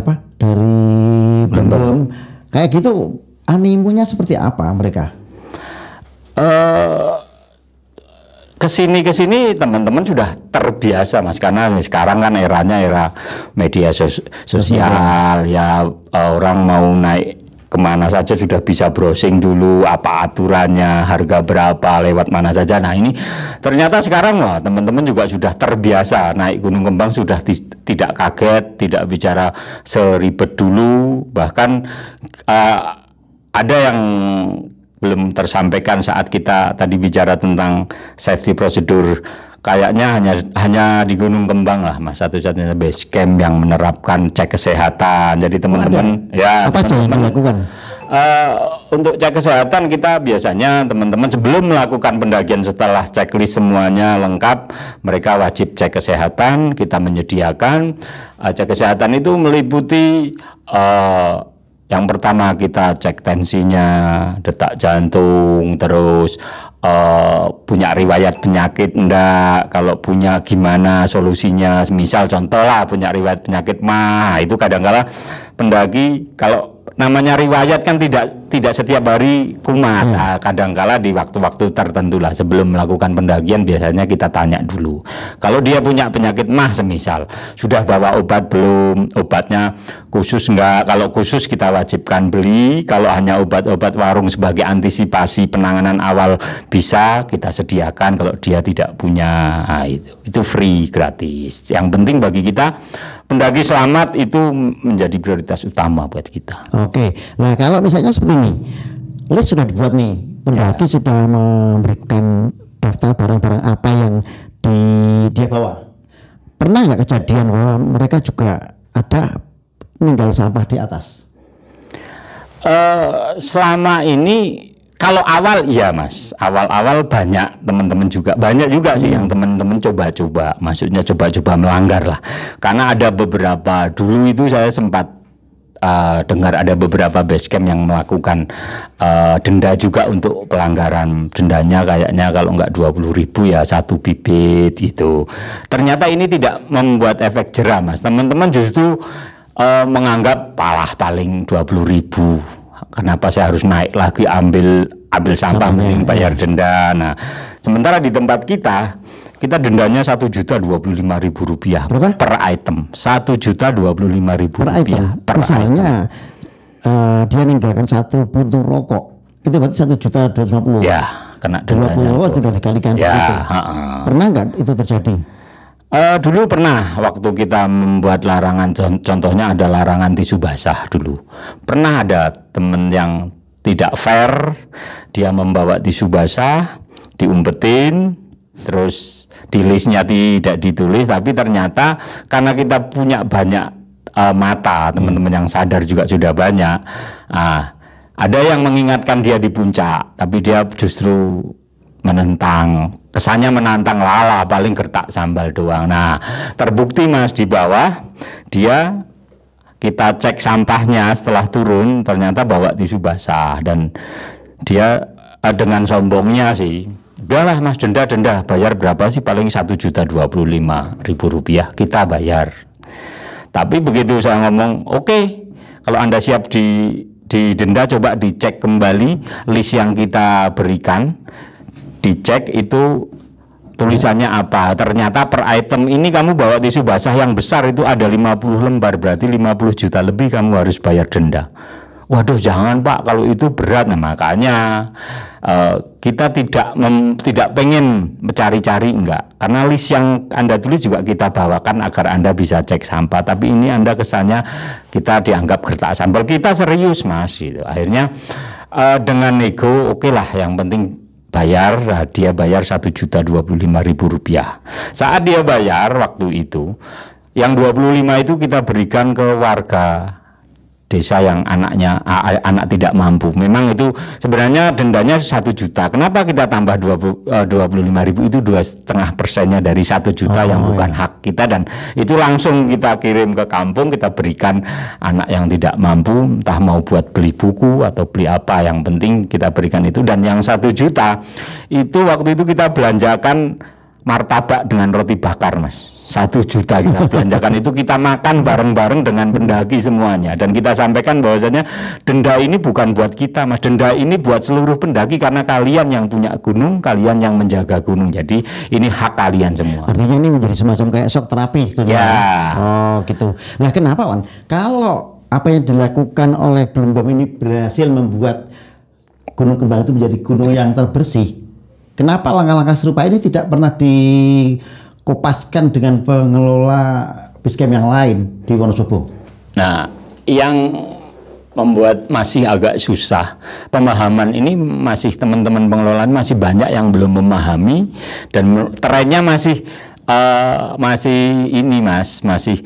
Speaker 4: Blembem. Kayak gitu animonya seperti apa mereka?
Speaker 5: Kesini teman-teman sudah terbiasa Mas, karena sekarang kan era media sosial ya, orang mau naik kemana saja sudah bisa browsing dulu apa aturannya, harga berapa, lewat mana saja. Nah ini ternyata sekarang wah teman-teman juga sudah terbiasa naik Gunung Kembang, sudah tidak kaget, tidak bicara seribet dulu. Bahkan ada yang belum tersampaikan saat kita tadi bicara tentang safety prosedur. Kayaknya hanya di Gunung Kembang lah Mas, satu-satunya base camp yang menerapkan cek kesehatan. Jadi teman-teman ya
Speaker 4: apa yang dilakukan?
Speaker 5: Untuk cek kesehatan kita biasanya teman-teman sebelum melakukan pendakian, setelah checklist semuanya lengkap, mereka wajib cek kesehatan. Kita menyediakan cek kesehatan itu meliputi yang pertama kita cek tensinya, detak jantung, terus punya riwayat penyakit enggak, kalau punya gimana solusinya. Misal contoh lah punya riwayat penyakit mah, itu kadang-kala pendaki kalau namanya riwayat kan tidak setiap hari kumat. Nah, kadang-kala di waktu-waktu tertentu lah sebelum melakukan pendakian biasanya kita tanya dulu. Kalau dia punya penyakit mah semisal, sudah bawa obat belum? Obatnya khusus enggak? Kalau khusus kita wajibkan beli. Kalau hanya obat-obat warung sebagai antisipasi penanganan awal bisa kita sediakan. Kalau dia tidak punya, nah, itu free, gratis. Yang penting bagi kita pendaki selamat itu menjadi prioritas utama buat kita.
Speaker 4: Oke, nah kalau misalnya seperti ini, list sudah dibuat nih, pendaki sudah memberikan daftar barang-barang apa yang dia bawa. Pernah nggak kejadian bahwa mereka juga ada meninggal sampah di atas?
Speaker 5: Selama ini kalau awal iya Mas, awal-awal banyak teman-teman juga, banyak juga sih yang teman-teman coba-coba, maksudnya coba-coba melanggar lah. Karena ada beberapa, dulu itu saya sempat dengar ada beberapa base camp yang melakukan denda juga untuk pelanggaran. Dendanya kayaknya kalau nggak 20.000 ya 1 bibit gitu. Ternyata ini tidak membuat efek jerah, Mas. Teman-teman justru menganggap paling 20.000. Kenapa saya harus naik lagi ambil sampah mending bayar denda. Nah, sementara di tempat kita dendanya Rp1.025.000 per item. Rp1.025.000 per
Speaker 4: misalnya, item. Dia ninggalkan 1 puntung rokok, itu berarti Rp1.250.000.
Speaker 5: Ya, kena dendanya.
Speaker 4: 20 sudah dikalikan
Speaker 5: ya,
Speaker 4: itu. Pernah nggak itu terjadi?
Speaker 5: Dulu pernah, waktu kita membuat larangan, contohnya ada larangan tisu basah dulu. Pernah ada teman yang tidak fair, dia membawa tisu basah, diumpetin, terus di listnya tidak ditulis, tapi ternyata karena kita punya banyak mata, teman-teman yang sadar juga sudah banyak. Ada yang mengingatkan dia di puncak, tapi dia justru menentang, kesannya menantang lala, paling gertak sambal doang. Nah, terbukti Mas di bawah dia, kita cek sampahnya setelah turun, ternyata bawa tisu basah dan dia dengan sombongnya sih, udahlah Mas, denda bayar berapa sih, paling Rp1.025.000 kita bayar. Tapi begitu saya ngomong oke, kalau Anda siap di denda, coba dicek kembali list yang kita berikan, dicek itu tulisannya apa. Ternyata per item ini kamu bawa tisu basah yang besar itu ada 50 lembar, berarti 50 juta lebih kamu harus bayar denda. Waduh, jangan Pak, kalau itu berat. Nah, makanya kita tidak pengen mencari-cari, enggak, karena list yang Anda tulis juga kita bawakan agar Anda bisa cek sampah. Tapi ini Anda kesannya kita dianggap gertak sambal, kita serius Mas gitu. Akhirnya dengan nego, oke lah, yang penting bayar. Dia bayar Rp1.025.000. Saat dia bayar waktu itu, yang 25 itu kita berikan ke warga desa yang anak tidak mampu. Memang itu sebenarnya dendanya 1 juta. Kenapa kita tambah 25.000? Itu 2,5%-nya dari 1 juta yang bukan hak kita, dan itu langsung kita kirim ke kampung, kita berikan anak yang tidak mampu, entah mau buat beli buku atau beli apa, yang penting kita berikan itu. Dan yang 1 juta itu waktu itu kita belanjakan martabak dengan roti bakar Mas. 1 juta kita belanjakan itu, kita makan bareng-bareng dengan pendaki semuanya, dan kita sampaikan bahwasanya denda ini bukan buat kita Mas, denda ini buat seluruh pendaki, karena kalian yang punya gunung, kalian yang menjaga gunung, jadi ini hak kalian semua.
Speaker 4: Artinya ini menjadi semacam kayak shock terapi gitu
Speaker 5: ya.
Speaker 4: Oh gitu. Nah, kenapa Wan, kalau apa yang dilakukan oleh Blembom ini berhasil membuat Gunung Kembang itu menjadi gunung yang terbersih, kenapa langkah-langkah serupa ini tidak pernah dikopaskan dengan pengelola basecamp yang lain di Wonosobo?
Speaker 5: Nah, yang membuat masih agak susah pemahaman ini, masih teman-teman pengelolaan masih banyak yang belum memahami, dan trennya masih ini Mas, masih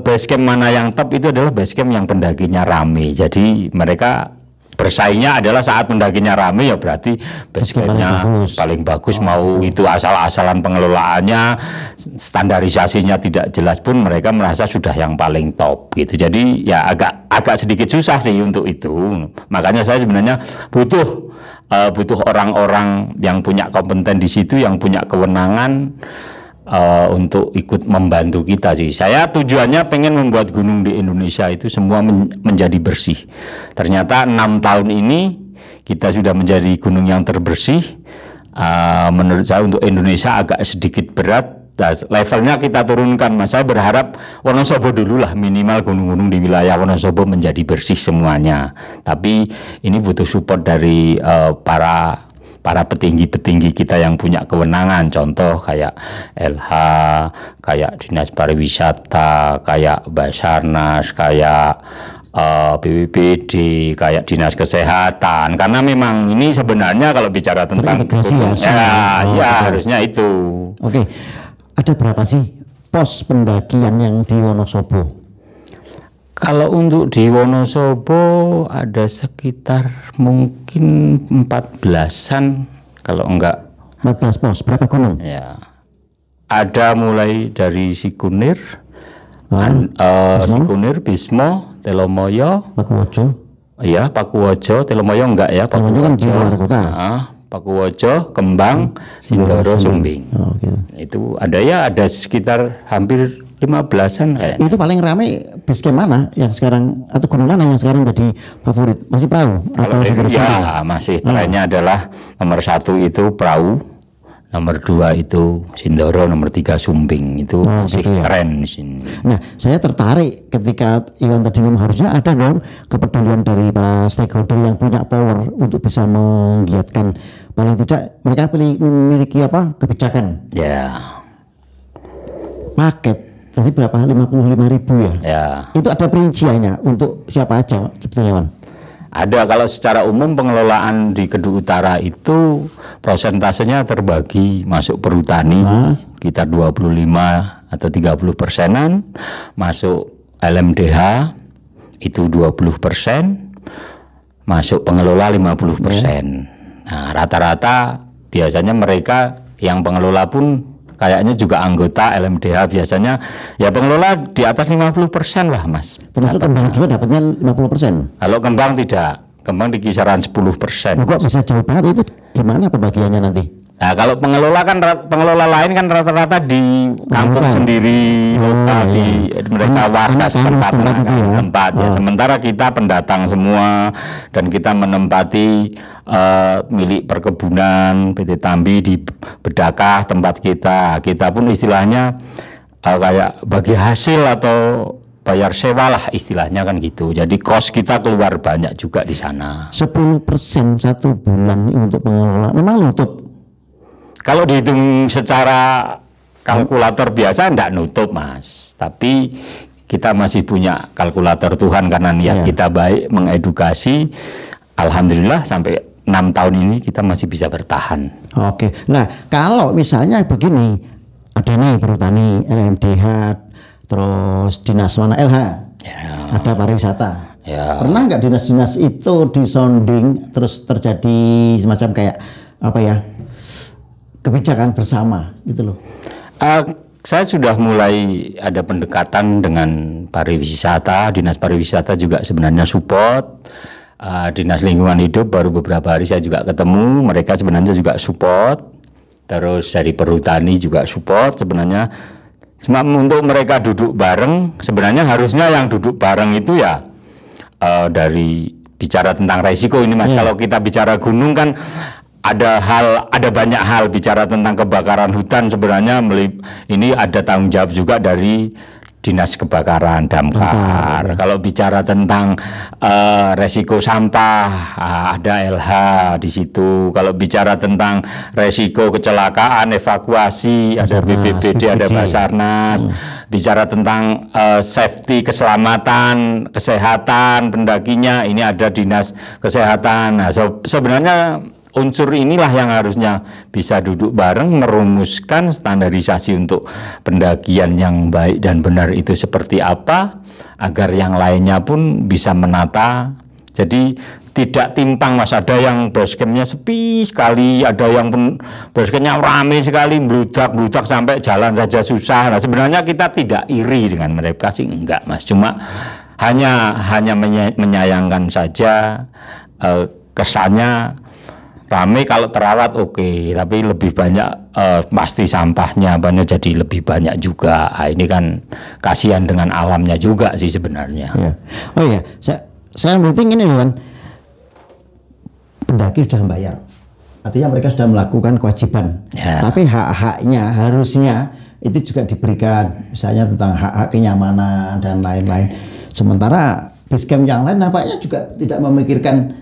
Speaker 5: basecamp mana yang top itu adalah basecamp yang pendakinya rame. Jadi mereka bersaingnya adalah saat pendakinya rame, ya berarti basecampnya paling bagus. Mau itu asal-asalan pengelolaannya, standarisasinya tidak jelas pun mereka merasa sudah yang paling top gitu. Jadi ya agak sedikit susah sih untuk itu. Makanya saya sebenarnya butuh orang-orang yang punya kompeten di situ, yang punya kewenangan untuk ikut membantu kita sih. Saya tujuannya pengen membuat gunung di Indonesia itu semua menjadi bersih. Ternyata 6 tahun ini kita sudah menjadi gunung yang terbersih. Menurut saya untuk Indonesia agak sedikit berat. Levelnya kita turunkan Mas. Saya berharap Wonosobo dulu lah, minimal gunung-gunung di wilayah Wonosobo menjadi bersih semuanya. Tapi ini butuh support dari para petinggi-petinggi kita yang punya kewenangan, contoh kayak LH, kayak Dinas Pariwisata, kayak Basarnas, kayak BPBD, kayak Dinas Kesehatan. Karena memang ini sebenarnya kalau bicara tentang harusnya itu.
Speaker 4: Oke, ada berapa sih pos pendakian yang di Wonosobo?
Speaker 5: Kalau untuk di Wonosobo ada sekitar mungkin 14-an, kalau enggak
Speaker 4: 14 pos. Berapa gunung?
Speaker 5: Ya, ada mulai dari Sikunir, Sikunir, Bismo, Telomoyo,
Speaker 4: Pakuwojo.
Speaker 5: iya Pakuwojo, Telomoyo enggak ya,
Speaker 4: Telomoyo kan di luar kota.
Speaker 5: Pakuwojo, Kembang, Sindoro, Sumbing.
Speaker 4: Oh, gitu.
Speaker 5: Itu ada sekitar hampir 15-an kayaknya.
Speaker 4: Itu paling ramai basecamp mana yang sekarang atau gunung mana yang sekarang jadi favorit? Masih perahu atau
Speaker 5: ya masih trennya adalah nomor 1 itu perahu, nomor 2 itu Sindoro, nomor 3 Sumbing. Itu masih
Speaker 4: gitu ya.
Speaker 5: tren di sini.
Speaker 4: Nah, saya tertarik ketika Iwan tadi ngomong harusnya ada dong kepedulian dari para stakeholder yang punya power untuk bisa menggiatkan, paling tidak mereka memiliki kebijakan.
Speaker 5: Ya.
Speaker 4: Paket tadi berapa? 55.000 ya?
Speaker 5: Ya.
Speaker 4: Itu ada perinciannya untuk siapa aja sebetulnya, Wan?
Speaker 5: Ada, kalau secara umum pengelolaan di Kedung Utara itu prosentasenya terbagi, masuk perhutani kita 25 atau 30%-an, masuk LMDH itu 20%, masuk pengelola 50%. Nah, rata-rata biasanya mereka yang pengelola pun kayaknya juga anggota LMDH biasanya, ya pengelola di atas 50% lah, Mas.
Speaker 4: Termasuk Kembang juga dapatnya 50%.
Speaker 5: Kalau Kembang tidak, Kembang di kisaran 10%.
Speaker 4: Kok bisa jauh banget, itu gimana pembagiannya nanti?
Speaker 5: Nah, kalau pengelola kan pengelola lain kan rata-rata di kampung sendiri, lokal di mereka warga setempat ya. Sementara kita pendatang semua dan kita menempati milik perkebunan PT Tambi di Bedakah tempat kita. Kita pun istilahnya kayak bagi hasil atau bayar sewa lah istilahnya kan gitu. Jadi kos kita keluar banyak juga di sana.
Speaker 4: 10% 1 bulan untuk pengelola memang nutup.
Speaker 5: Kalau dihitung secara kalkulator biasa enggak nutup, Mas. Tapi kita masih punya kalkulator Tuhan karena niat kita baik mengedukasi. Alhamdulillah sampai 6 tahun ini kita masih bisa bertahan.
Speaker 4: Oke. Nah, kalau misalnya begini, ada nih perhutani, LMDH, terus dinas mana LH, ada pariwisata.
Speaker 5: Ya.
Speaker 4: Pernah nggak dinas-dinas itu disonding terus terjadi semacam kayak kebijakan bersama gitu loh?
Speaker 5: Saya sudah mulai ada pendekatan dengan pariwisata, dinas pariwisata juga sebenarnya support. Dinas lingkungan hidup baru beberapa hari saya juga ketemu, mereka sebenarnya juga support. Terus dari perhutani juga support sebenarnya. Untuk mereka duduk bareng, sebenarnya harusnya yang duduk bareng itu ya dari bicara tentang resiko ini, Mas. Kalau kita bicara gunung kan ada banyak hal, bicara tentang kebakaran hutan sebenarnya ini ada tanggung jawab juga dari Dinas Kebakaran Damkar. Kalau bicara tentang resiko sampah, ada LH di situ. Kalau bicara tentang resiko kecelakaan, evakuasi, ada BPBD, ada Basarnas. Bicara tentang safety, keselamatan, kesehatan pendakinya, ini ada Dinas Kesehatan. Nah, sebenarnya unsur inilah yang harusnya bisa duduk bareng merumuskan standarisasi untuk pendakian yang baik dan benar itu seperti apa, agar yang lainnya pun bisa menata. Jadi tidak timpang, Mas. Ada yang basecampnya sepi sekali, ada yang basecampnya ramai sekali, bludak sampai jalan saja susah. Nah, sebenarnya kita tidak iri dengan mereka sih, enggak, Mas. Cuma hanya menyayangkan saja kesannya ramai kalau terawat oke, tapi lebih banyak pasti sampahnya jadi lebih banyak juga. Ini kan kasihan dengan alamnya juga sih sebenarnya.
Speaker 4: Ya. Oh iya, saya penting ini, Wan. Pendaki sudah membayar, artinya mereka sudah melakukan kewajiban. Tapi hak-haknya harusnya itu juga diberikan, misalnya tentang hak-hak kenyamanan dan lain-lain. Sementara basecamp yang lain nampaknya juga tidak memikirkan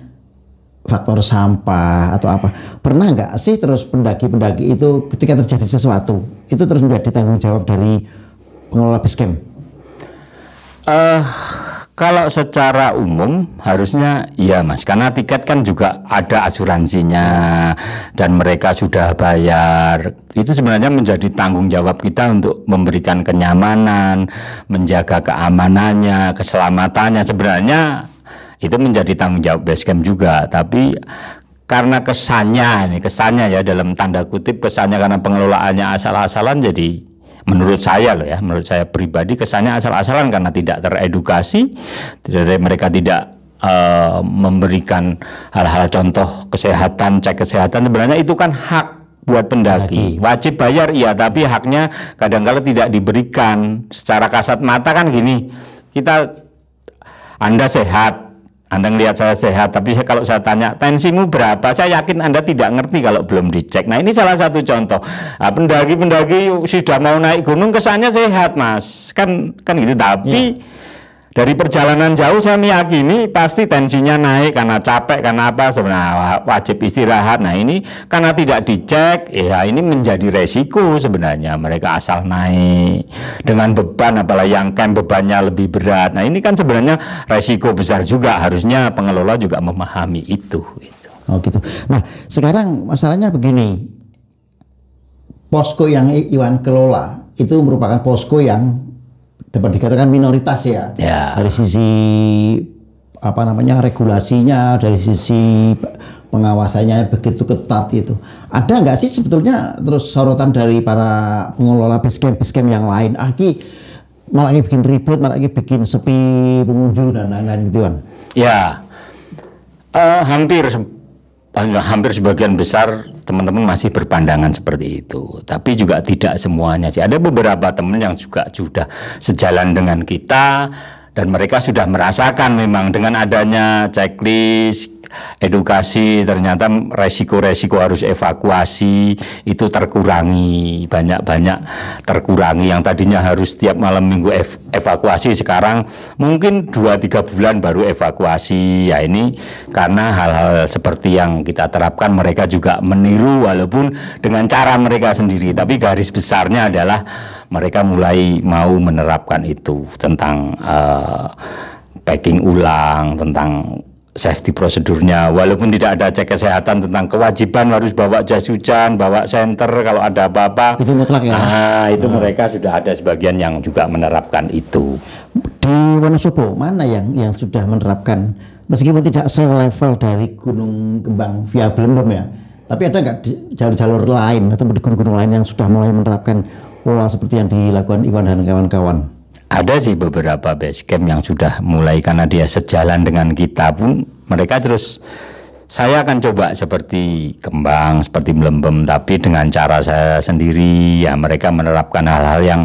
Speaker 4: faktor sampah atau apa. Pernah nggak sih terus pendaki-pendaki itu ketika terjadi sesuatu itu terus menjadi tanggung jawab dari pengelola basecamp?
Speaker 5: Kalau secara umum harusnya iya, Mas, karena tiket kan juga ada asuransinya dan mereka sudah bayar. Itu sebenarnya menjadi tanggung jawab kita untuk memberikan kenyamanan, menjaga keamanannya, keselamatannya. Sebenarnya itu menjadi tanggung jawab basecamp juga, tapi karena kesannya ya dalam tanda kutip kesannya karena pengelolaannya asal-asalan, jadi menurut saya loh ya, menurut saya pribadi kesannya asal-asalan karena tidak teredukasi, mereka tidak memberikan hal-hal contoh kesehatan, cek kesehatan. Sebenarnya itu kan hak buat pendaki, wajib bayar iya, tapi haknya kadang-kala tidak diberikan. Secara kasat mata kan gini, Anda sehat, Anda ngelihat saya sehat, tapi kalau saya tanya tensimu berapa, saya yakin Anda tidak ngerti kalau belum dicek. Nah ini salah satu contoh. Nah, pendaki-pendaki sudah mau naik gunung kesannya sehat mas, kan gitu, tapi dari perjalanan jauh saya meyakini pasti tensinya naik karena capek, karena apa, sebenarnya wajib istirahat. Nah ini karena tidak dicek, ya ini menjadi resiko sebenarnya. Mereka asal naik dengan beban, apalagi yang camp bebannya lebih berat. Nah ini kan sebenarnya resiko besar juga, harusnya pengelola juga memahami itu. Gitu.
Speaker 4: Oh gitu. Nah sekarang masalahnya begini, posko yang Iwan kelola itu merupakan posko yang dapat dikatakan minoritas ya. Dari sisi regulasinya, dari sisi pengawasannya begitu ketat itu. Ada nggak sih sebetulnya terus sorotan dari para pengelola base camp yang lain? Malah bikin ribut, malah bikin sepi pengunjung dan lain-lain gitu kan?
Speaker 5: Ya, hampir sebagian besar teman-teman masih berpandangan seperti itu, tapi juga tidak semuanya sih. Ada beberapa teman yang juga sudah sejalan dengan kita dan mereka sudah merasakan memang dengan adanya checklist, edukasi, ternyata resiko-resiko harus evakuasi itu terkurangi, banyak terkurangi. Yang tadinya harus tiap malam minggu evakuasi, sekarang mungkin 2-3 bulan baru evakuasi. Ya ini karena hal-hal seperti yang kita terapkan, mereka juga meniru walaupun dengan cara mereka sendiri, tapi garis besarnya adalah mereka mulai mau menerapkan itu tentang packing ulang, tentang safety prosedurnya, walaupun tidak ada cek kesehatan, tentang kewajiban harus bawa jas hujan, bawa senter kalau ada apa-apa.
Speaker 4: Itu mutlak ya?
Speaker 5: Itu mereka sudah ada sebagian yang juga menerapkan itu.
Speaker 4: Di Wonosobo mana yang sudah menerapkan, meskipun tidak selevel dari Gunung Kembang via Blembem ya, tapi ada nggak jalur-jalur lain atau di gunung-gunung lain yang sudah mulai menerapkan pola seperti yang dilakukan Iwan dan kawan-kawan?
Speaker 5: Ada sih beberapa base camp yang sudah mulai, karena dia sejalan dengan kita pun mereka terus, saya akan coba seperti Kembang, seperti Blembem, tapi dengan cara saya sendiri. Ya mereka menerapkan hal-hal yang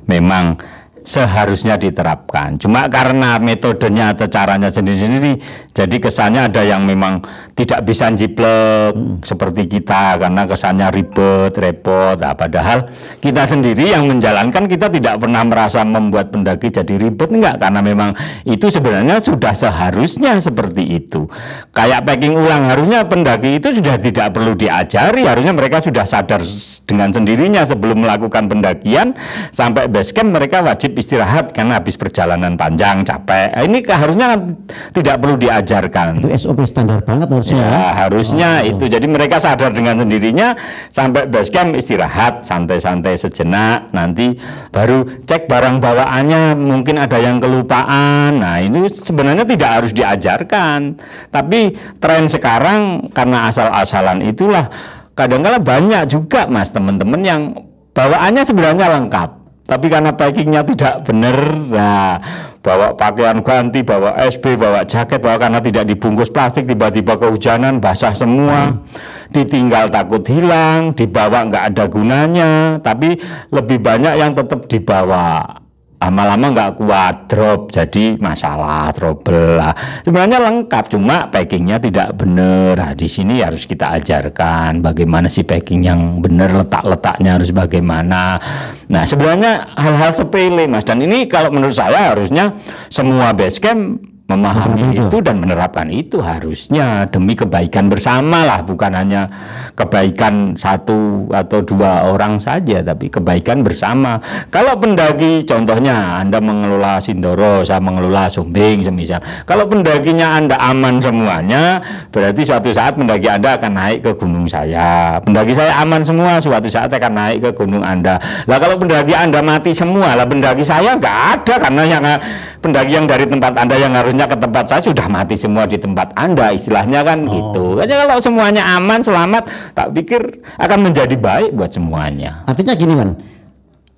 Speaker 5: memang seharusnya diterapkan, cuma karena metodenya atau caranya sendiri-sendiri, jadi kesannya ada yang memang tidak bisa jiplek seperti kita, karena kesannya ribet, repot. Nah, padahal kita sendiri yang menjalankan, kita tidak pernah merasa membuat pendaki jadi ribet, enggak, karena memang itu sebenarnya sudah seharusnya seperti itu. Kayak packing ulang, harusnya pendaki itu sudah tidak perlu diajari, harusnya mereka sudah sadar dengan sendirinya sebelum melakukan pendakian sampai base camp mereka wajib istirahat karena habis perjalanan panjang capek. Ini harusnya tidak perlu diajarkan.
Speaker 4: Itu SOP standar banget harusnya.
Speaker 5: Ya, harusnya itu. Jadi mereka sadar dengan sendirinya sampai base camp istirahat santai-santai sejenak, nanti baru cek barang bawaannya, mungkin ada yang kelupaan. Nah, ini sebenarnya tidak harus diajarkan. Tapi tren sekarang karena asal-asalan itulah kadang-kala banyak juga mas teman-teman yang bawaannya sebenarnya lengkap, tapi karena packingnya tidak benar, nah bawa pakaian ganti, bawa SB, bawa jaket, bawa karena tidak dibungkus plastik, tiba-tiba kehujanan basah semua, ditinggal takut hilang, dibawa nggak ada gunanya. Tapi lebih banyak yang tetap dibawa, lama-lama nggak kuat, drop, jadi masalah, trouble lah. Sebenarnya lengkap, cuma packingnya tidak benar. Nah, di sini harus kita ajarkan bagaimana sih packing yang benar, letak-letaknya harus bagaimana. Nah, sebenarnya hal-hal sepele mas, dan ini kalau menurut saya harusnya semua base camp memahami itu dan menerapkan itu, harusnya demi kebaikan bersama lah, bukan hanya kebaikan satu atau dua orang saja, tapi kebaikan bersama. Kalau pendaki, contohnya Anda mengelola Sindoro, saya mengelola Sumbing semisal, kalau pendakinya Anda aman semuanya, berarti suatu saat pendaki Anda akan naik ke gunung saya. Pendaki saya aman semua, suatu saat akan naik ke gunung Anda. Lah kalau pendaki Anda mati semua, lah pendaki saya nggak ada, karena yang pendaki yang dari tempat Anda yang harusnya ke tempat saya sudah mati semua di tempat Anda, istilahnya kan gitu. Jadi kalau semuanya aman, selamat, tak pikir akan menjadi baik buat semuanya.
Speaker 4: Artinya gini man,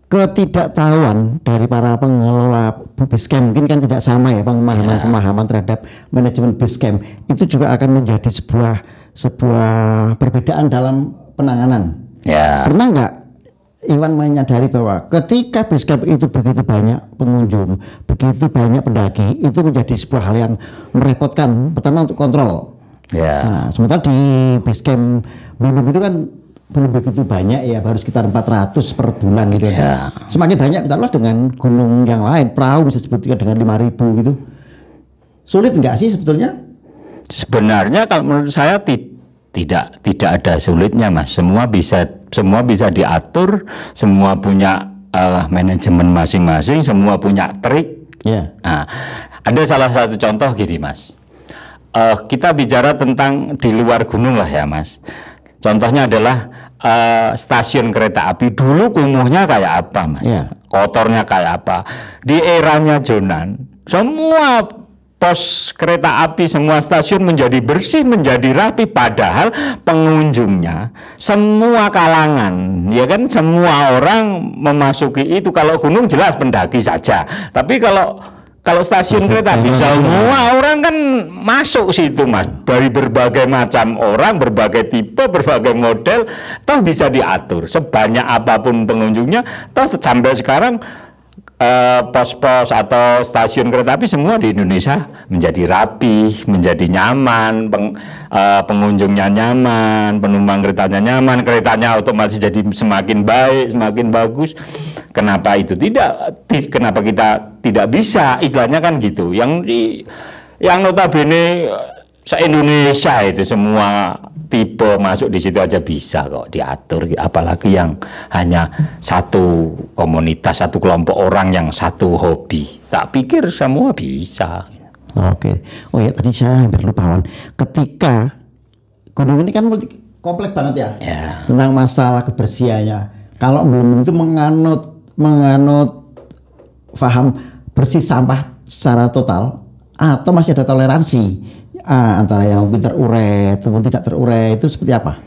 Speaker 4: ketidaktahuan dari para pengelola base camp mungkin kan tidak sama ya pemahaman terhadap manajemen base camp itu juga akan menjadi sebuah perbedaan dalam penanganan. Pernah nggak Iwan menyadari bahwa ketika base camp itu begitu banyak pengunjung, begitu banyak pendaki, itu menjadi sebuah hal yang merepotkan, pertama untuk kontrol. Nah, sementara di base camp Belum itu kan belum begitu banyak ya, baru sekitar 400 per bulan gitu ya. Semakin banyak kita lihat dengan gunung yang lain, perahu bisa sebutkan dengan 5.000 gitu. Sulit nggak sih sebetulnya?
Speaker 5: Sebenarnya kalau menurut saya tidak ada sulitnya, Mas. Semua bisa diatur, semua punya manajemen masing-masing, semua punya trik. Nah, ada salah satu contoh gini, Mas. Kita bicara tentang di luar gunung lah ya, Mas. Contohnya adalah stasiun kereta api dulu kumuhnya kayak apa, Mas? Kotornya kayak apa? Di eranya Jonan, semua pos kereta api, semua stasiun menjadi bersih, menjadi rapi, padahal pengunjungnya semua kalangan, ya kan, semua orang memasuki itu. Kalau gunung jelas pendaki saja, tapi kalau stasiun kereta api semua orang kan masuk situ, Mas, dari berbagai macam orang, berbagai tipe, berbagai model, toh bisa diatur sebanyak apapun pengunjungnya. Toh sampai sekarang pos-pos atau stasiun kereta api semua di Indonesia menjadi rapi, menjadi nyaman, pengunjungnya nyaman, penumpang keretanya nyaman, keretanya otomatis jadi semakin baik, semakin bagus. Kenapa itu kenapa kita tidak bisa, istilahnya kan gitu. Yang notabene se-Indonesia itu semua tipe masuk di situ aja bisa kok diatur, apalagi yang hanya satu komunitas, satu kelompok orang yang satu hobi. Tak pikir semua bisa.
Speaker 4: Oke. Oh ya, tadi saya hampir lupa, Wan. Ketika gunung ini kan kompleks banget ya, tentang masalah kebersihannya. Kalau belum itu menganut paham bersih sampah secara total, atau masih ada toleransi antara yang mungkin terurai ataupun tidak terurai, itu seperti apa?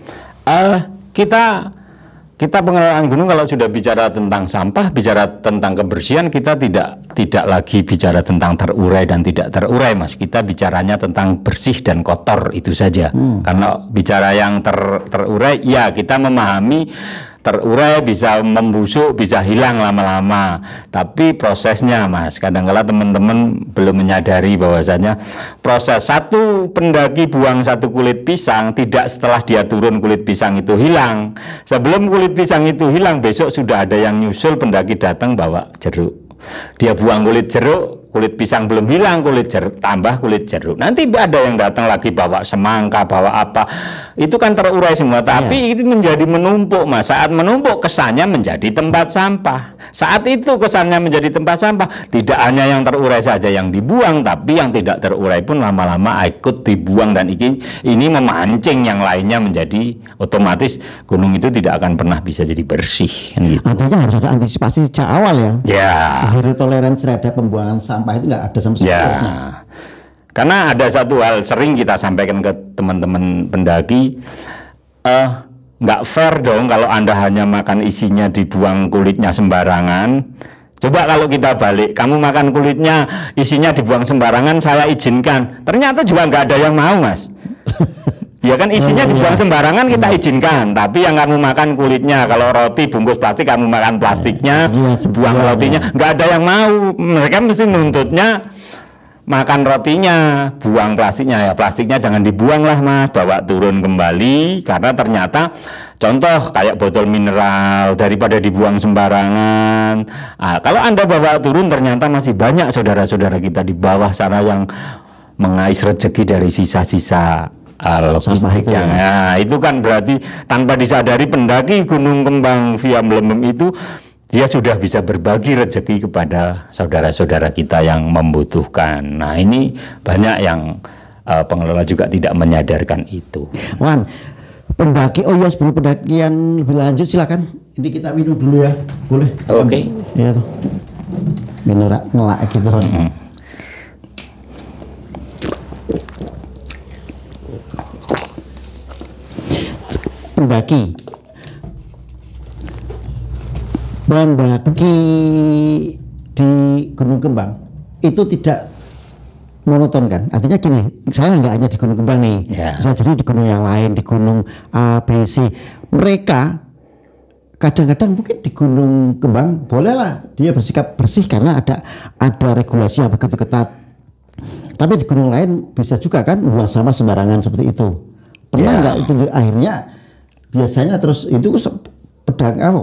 Speaker 5: Kita pengelolaan gunung kalau sudah bicara tentang sampah, bicara tentang kebersihan, kita tidak lagi bicara tentang terurai dan tidak terurai, Mas. Kita bicaranya tentang bersih dan kotor, itu saja. Karena bicara yang terurai, ya kita memahami terurai bisa membusuk, bisa hilang lama-lama. Tapi prosesnya, Mas, kadang-kala teman-teman belum menyadari bahwasanya proses satu pendaki buang satu kulit pisang, tidak setelah dia turun kulit pisang itu hilang. Sebelum kulit pisang itu hilang, besok sudah ada yang nyusul pendaki datang bawa jeruk. Dia buang kulit jeruk, kulit pisang belum hilang, kulit jeruk tambah kulit jeruk. Nanti ada yang datang lagi bawa semangka, bawa apa. Itu kan terurai semua, tapi itu menjadi menumpuk, Mas. Saat menumpuk kesannya menjadi tempat sampah. Saat itu kesannya menjadi tempat sampah, tidak hanya yang terurai saja yang dibuang, tapi yang tidak terurai pun lama-lama ikut dibuang, dan ini memancing yang lainnya menjadi otomatis gunung itu tidak akan pernah bisa jadi bersih. Kan gitu.
Speaker 4: Artinya harus ada antisipasi sejak awal ya. Zero tolerance terhadap pembuangan sampah itu nggak ada sama sekali.
Speaker 5: Karena ada satu hal sering kita sampaikan ke teman-teman pendaki, nggak fair dong kalau Anda hanya makan isinya dibuang kulitnya sembarangan. Coba kalau kita balik, kamu makan kulitnya isinya dibuang sembarangan, saya izinkan. Ternyata juga nggak ada yang mau, Mas. Ya kan, isinya dibuang sembarangan kita izinkan, tapi yang kamu makan kulitnya, kalau roti bungkus plastik kamu makan plastiknya, buang rotinya, nggak ada yang mau. Mereka mesti nuntutnya makan rotinya, buang plastiknya. Ya plastiknya jangan dibuang lah, Mas, bawa turun kembali, karena ternyata contoh kayak botol mineral daripada dibuang sembarangan. Kalau Anda bawa turun, ternyata masih banyak saudara-saudara kita di bawah sana yang mengais rezeki dari sisa-sisa logistik itu kan berarti tanpa disadari pendaki Gunung Kembang Via Blembem itu dia sudah bisa berbagi rezeki kepada saudara-saudara kita yang membutuhkan. Nah, ini banyak yang pengelola juga tidak menyadarkan itu.
Speaker 4: Wan, pendaki, sebelum pendakian lebih lanjut silakan. Ini kita minum dulu ya, boleh?
Speaker 5: Oke.
Speaker 4: Ya tuh, minum ngelak gitu. pendaki di Gunung Kembang itu tidak monoton kan, artinya gini, saya nggak hanya di Gunung Kembang nih, bisa jadi di gunung yang lain, di gunung A, B, C. Mereka kadang-kadang mungkin di Gunung Kembang bolehlah dia bersikap bersih karena ada regulasi yang begitu ketat. Tapi di gunung lain bisa juga kan buang sampah sembarangan seperti itu. Pernah nggak itu akhirnya biasanya terus itu pedagang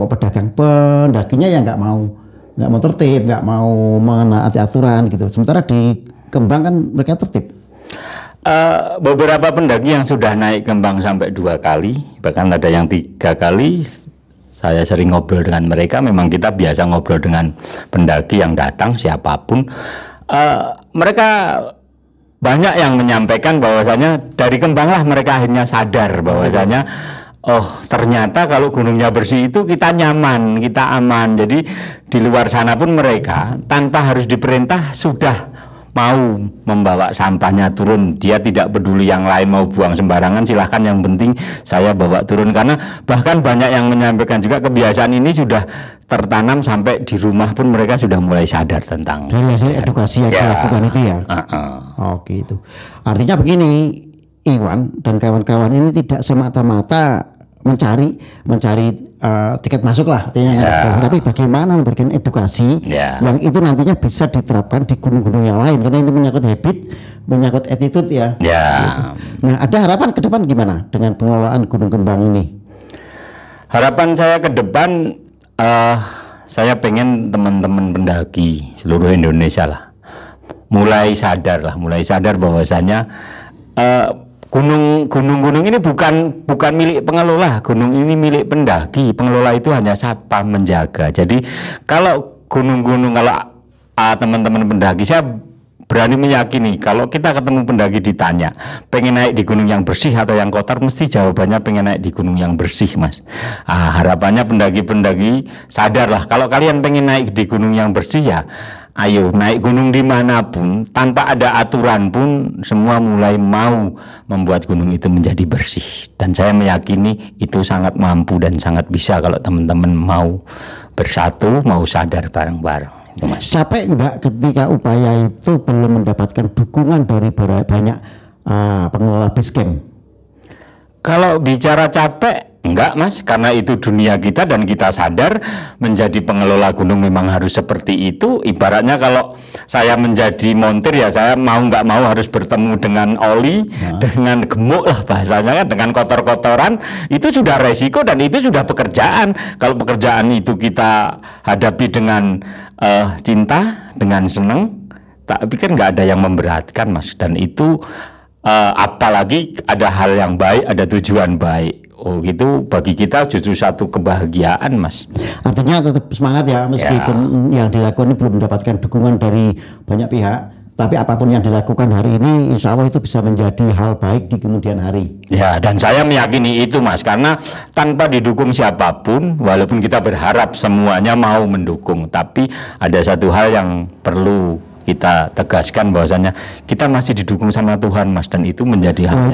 Speaker 4: pendakinya yang nggak mau tertib, nggak mau menaati aturan gitu. Sementara di Kembang kan mereka tertib.
Speaker 5: Beberapa pendaki yang sudah naik Kembang sampai 2 kali, bahkan ada yang 3 kali. Saya sering ngobrol dengan mereka. Memang kita biasa ngobrol dengan pendaki yang datang siapapun. Mereka banyak yang menyampaikan bahwasanya dari Kembang lah mereka akhirnya sadar bahwasanya oh ternyata kalau gunungnya bersih itu kita nyaman, kita aman. Jadi di luar sana pun mereka tanpa harus diperintah sudah mau membawa sampahnya turun. Dia tidak peduli yang lain mau buang sembarangan, silahkan, yang penting saya bawa turun. Karena bahkan banyak yang menyampaikan juga kebiasaan ini sudah tertanam sampai di rumah pun mereka sudah mulai sadar tentang
Speaker 4: dari hasil edukasi yang dilakukan itu ya. Oh gitu. Artinya begini, Iwan dan kawan-kawan ini tidak semata-mata mencari tiket masuk lah artinya, tapi bagaimana memberikan edukasi yang itu nantinya bisa diterapkan di gunung-gunung yang lain, karena ini menyangkut habit, menyangkut attitude ya. Gitu. Nah, ada harapan ke depan gimana dengan pengelolaan Gunung Kembang ini?
Speaker 5: Harapan saya ke depan, saya pengen teman-teman pendaki seluruh Indonesia lah mulai sadar bahwasanya gunung-gunung ini bukan milik pengelola, gunung ini milik pendaki. Pengelola itu hanya satpam menjaga. Jadi kalau gunung-gunung, kalau teman-teman pendaki, saya berani meyakini kalau kita ketemu pendaki ditanya pengen naik di gunung yang bersih atau yang kotor, mesti jawabannya pengen naik di gunung yang bersih, Mas. Harapannya pendaki-pendaki sadarlah kalau kalian pengen naik di gunung yang bersih, ya ayo naik gunung dimanapun tanpa ada aturan pun semua mulai mau membuat gunung itu menjadi bersih. Dan saya meyakini itu sangat mampu dan sangat bisa kalau teman-teman mau bersatu, mau sadar bareng-bareng. Itu, Mas.
Speaker 4: Capek enggak ketika upaya itu belum mendapatkan dukungan dari banyak pengelola base camp?
Speaker 5: Kalau bicara capek, enggak, Mas, karena itu dunia kita dan kita sadar menjadi pengelola gunung memang harus seperti itu. Ibaratnya kalau saya menjadi montir, ya saya mau nggak mau harus bertemu dengan oli, dengan gemuk lah bahasanya kan, dengan kotor-kotoran. Itu sudah resiko dan itu sudah pekerjaan. Kalau pekerjaan itu kita hadapi dengan cinta, dengan senang, tak pikir nggak ada yang memberatkan, Mas. Dan itu apalagi ada hal yang baik, ada tujuan baik. Oh gitu, bagi kita justru satu kebahagiaan, Mas.
Speaker 4: Artinya tetap semangat ya, meskipun yang dilakukan ini belum mendapatkan dukungan dari banyak pihak, tapi apapun yang dilakukan hari ini insya Allah itu bisa menjadi hal baik di kemudian hari.
Speaker 5: Ya, dan saya meyakini itu, Mas, karena tanpa didukung siapapun, walaupun kita berharap semuanya mau mendukung, tapi ada satu hal yang perlu kita tegaskan bahwasanya kita masih didukung sama Tuhan, Mas, dan itu menjadi hal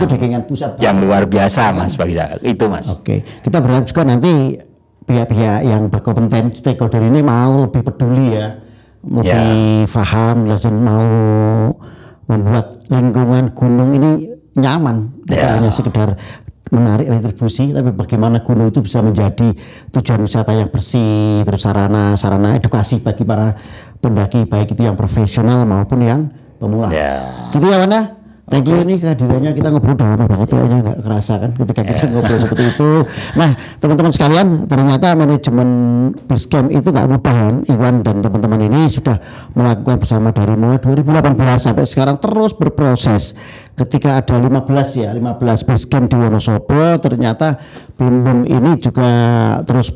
Speaker 5: yang luar biasa, Mas, bagi saya. Itu, Mas.
Speaker 4: Oke, kita berharap juga nanti pihak-pihak yang berkompeten, stakeholder ini mau lebih peduli ya, lebih paham dan mau membuat lingkungan gunung ini nyaman, bukan hanya sekedar menarik retribusi, tapi bagaimana gunung itu bisa menjadi tujuan wisata yang bersih, terus sarana edukasi bagi para pendaki, baik itu yang profesional maupun yang pemula. Gitu ya, Wanda. Thank you, ini kehadirannya kita ngobrol udah lama banget, kayaknya nggak kerasa kan ketika kita ngobrol seperti itu. Nah, teman-teman sekalian, ternyata manajemen base camp itu nggak mudah kan. Iwan dan teman-teman ini sudah melakukan bersama dari mulai 2018 sampai sekarang terus berproses. Ketika ada 15 base camp di Wonosobo, ternyata BEM ini juga terus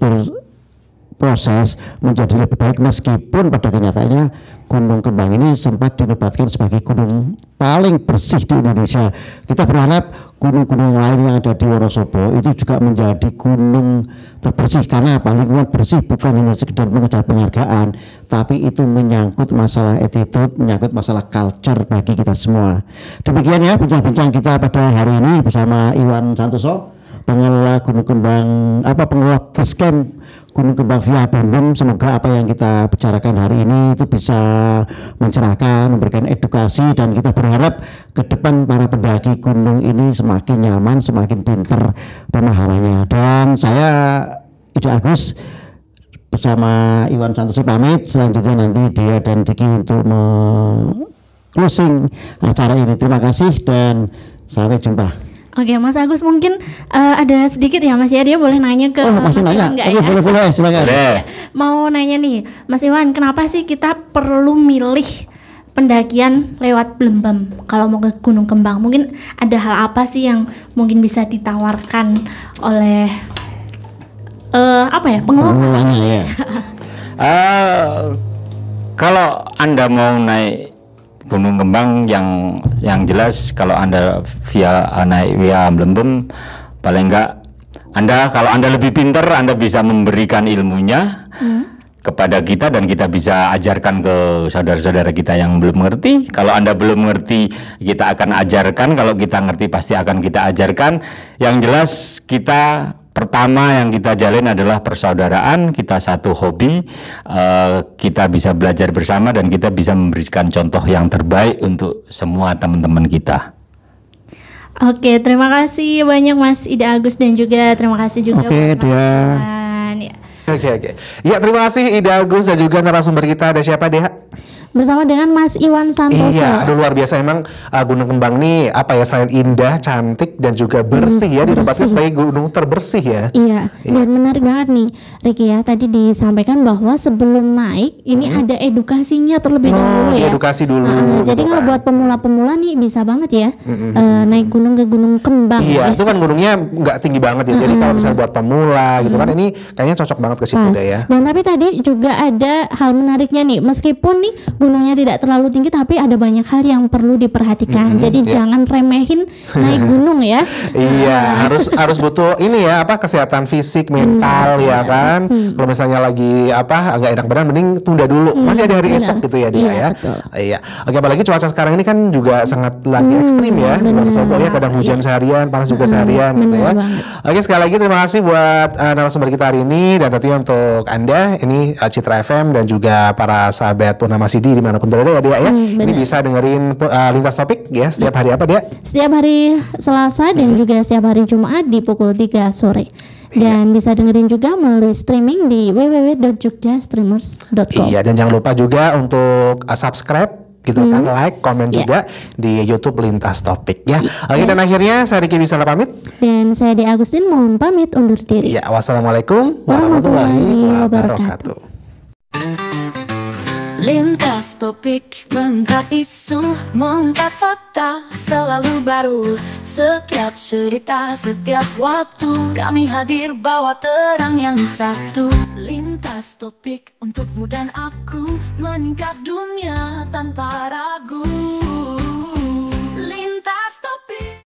Speaker 4: proses menjadi lebih baik, meskipun pada kenyataannya Gunung Kembang ini sempat dinobatkan sebagai gunung paling bersih di Indonesia. Kita berharap gunung-gunung lain yang ada di Wonosobo itu juga menjadi gunung terbersih, karena apa? Lingkungan bersih bukan hanya sekedar mengejar penghargaan, tapi itu menyangkut masalah attitude, menyangkut masalah culture bagi kita semua. Demikian ya bincang-bincang kita pada hari ini bersama Iwan Santoso, pengelola Gunung Kembang, pengelola base camp Gunung Kembang via Bandung. Semoga apa yang kita bicarakan hari ini itu bisa mencerahkan, memberikan edukasi, dan kita berharap ke depan para pendaki gunung ini semakin nyaman, semakin pinter pemahamannya. Dan saya Ida Agus bersama Iwan Santoso pamit. Selanjutnya nanti dia dan Diki untuk closing acara ini. Terima kasih dan sampai jumpa.
Speaker 3: Oke, Mas Agus, mungkin ada sedikit ya Mas ya, dia boleh nanya ke Mas
Speaker 4: masih nanya?
Speaker 3: Iwan nggak
Speaker 4: Oke,
Speaker 3: ya?
Speaker 4: boleh, silakan.
Speaker 3: Mau nanya nih, Mas Iwan, kenapa sih kita perlu milih pendakian lewat Blembem kalau mau ke Gunung Kembang? Mungkin ada hal apa sih yang mungkin bisa ditawarkan oleh pengelolanya
Speaker 4: ya?
Speaker 5: Kalau Anda mau naik Gunung Kembang, yang jelas kalau Anda naik via Blembem, paling enggak kalau Anda lebih pintar, Anda bisa memberikan ilmunya kepada kita dan kita bisa ajarkan ke saudara-saudara kita yang belum mengerti. Kalau Anda belum mengerti, kita akan ajarkan. Kalau kita ngerti, pasti akan kita ajarkan. Yang jelas kita pertama yang kita jalin adalah persaudaraan, kita satu hobi, kita bisa belajar bersama dan kita bisa memberikan contoh yang terbaik untuk semua teman-teman kita.
Speaker 3: Oke, terima kasih banyak Mas Ida Agus dan juga terima kasih juga
Speaker 4: Mas
Speaker 3: Iwan.
Speaker 2: Oke. Ya, terima kasih Ida Agus dan juga narasumber kita. Ada siapa, Deha?
Speaker 3: Bersama dengan Mas Iwan Santoso.
Speaker 2: Iya, aduh luar biasa emang Gunung Kembang nih selain indah, cantik dan juga bersih ya, ditempatkan sebagai gunung terbersih ya.
Speaker 3: Iya, dan menarik banget nih Riki ya, tadi disampaikan bahwa sebelum naik ini ada edukasinya terlebih dahulu ya.
Speaker 2: Edukasi dulu.
Speaker 3: Jadi kalau buat pemula-pemula nih bisa banget ya naik gunung ke Gunung Kembang.
Speaker 2: Iya, itu kan gunungnya nggak tinggi banget ya. Jadi kalau misalnya buat pemula gitu kan, ini kayaknya cocok banget ke situ deh ya.
Speaker 3: Dan tapi tadi juga ada hal menariknya nih, meskipun nih gunungnya tidak terlalu tinggi tapi ada banyak hal yang perlu diperhatikan. Jadi jangan remehin naik gunung ya.
Speaker 2: Iya, harus butuh ini ya, kesehatan fisik, mental ya kan. Kalau misalnya lagi agak enak badan, mending tunda dulu. Masih ada hari esok gitu ya dia ya. Iya. Oke, apalagi cuaca sekarang ini kan juga sangat lagi ekstrim ya. Ya, kadang hujan seharian, panas juga seharian gitu ya. Oke, sekali lagi terima kasih buat narasumber kita hari ini, dan tentunya untuk Anda ini Citra FM dan juga para sahabat Purnama CD dimanapun berada ya dia ya. Ini bisa dengerin Lintas Topik ya setiap hari apa dia?
Speaker 3: Setiap hari Selasa dan juga setiap hari Jumat di pukul 3 sore. Dan bisa dengerin juga melalui streaming di www.jogjastreamers.com.
Speaker 2: Iya, dan jangan lupa juga untuk subscribe gitu kan, like, komen juga di YouTube Lintas Topik ya. Oke, dan akhirnya saya Riki Wisana pamit.
Speaker 3: Dan saya De Agustin mohon pamit undur diri.
Speaker 2: Ya, wassalamualaikum warahmatullahi wabarakatuh.
Speaker 1: Lintas topik, mengangkat isu, mengangkat fakta, selalu baru. Setiap cerita, setiap waktu, kami hadir bawa terang yang satu. Lintas topik untukmu dan aku, meningkat dunia tanpa ragu.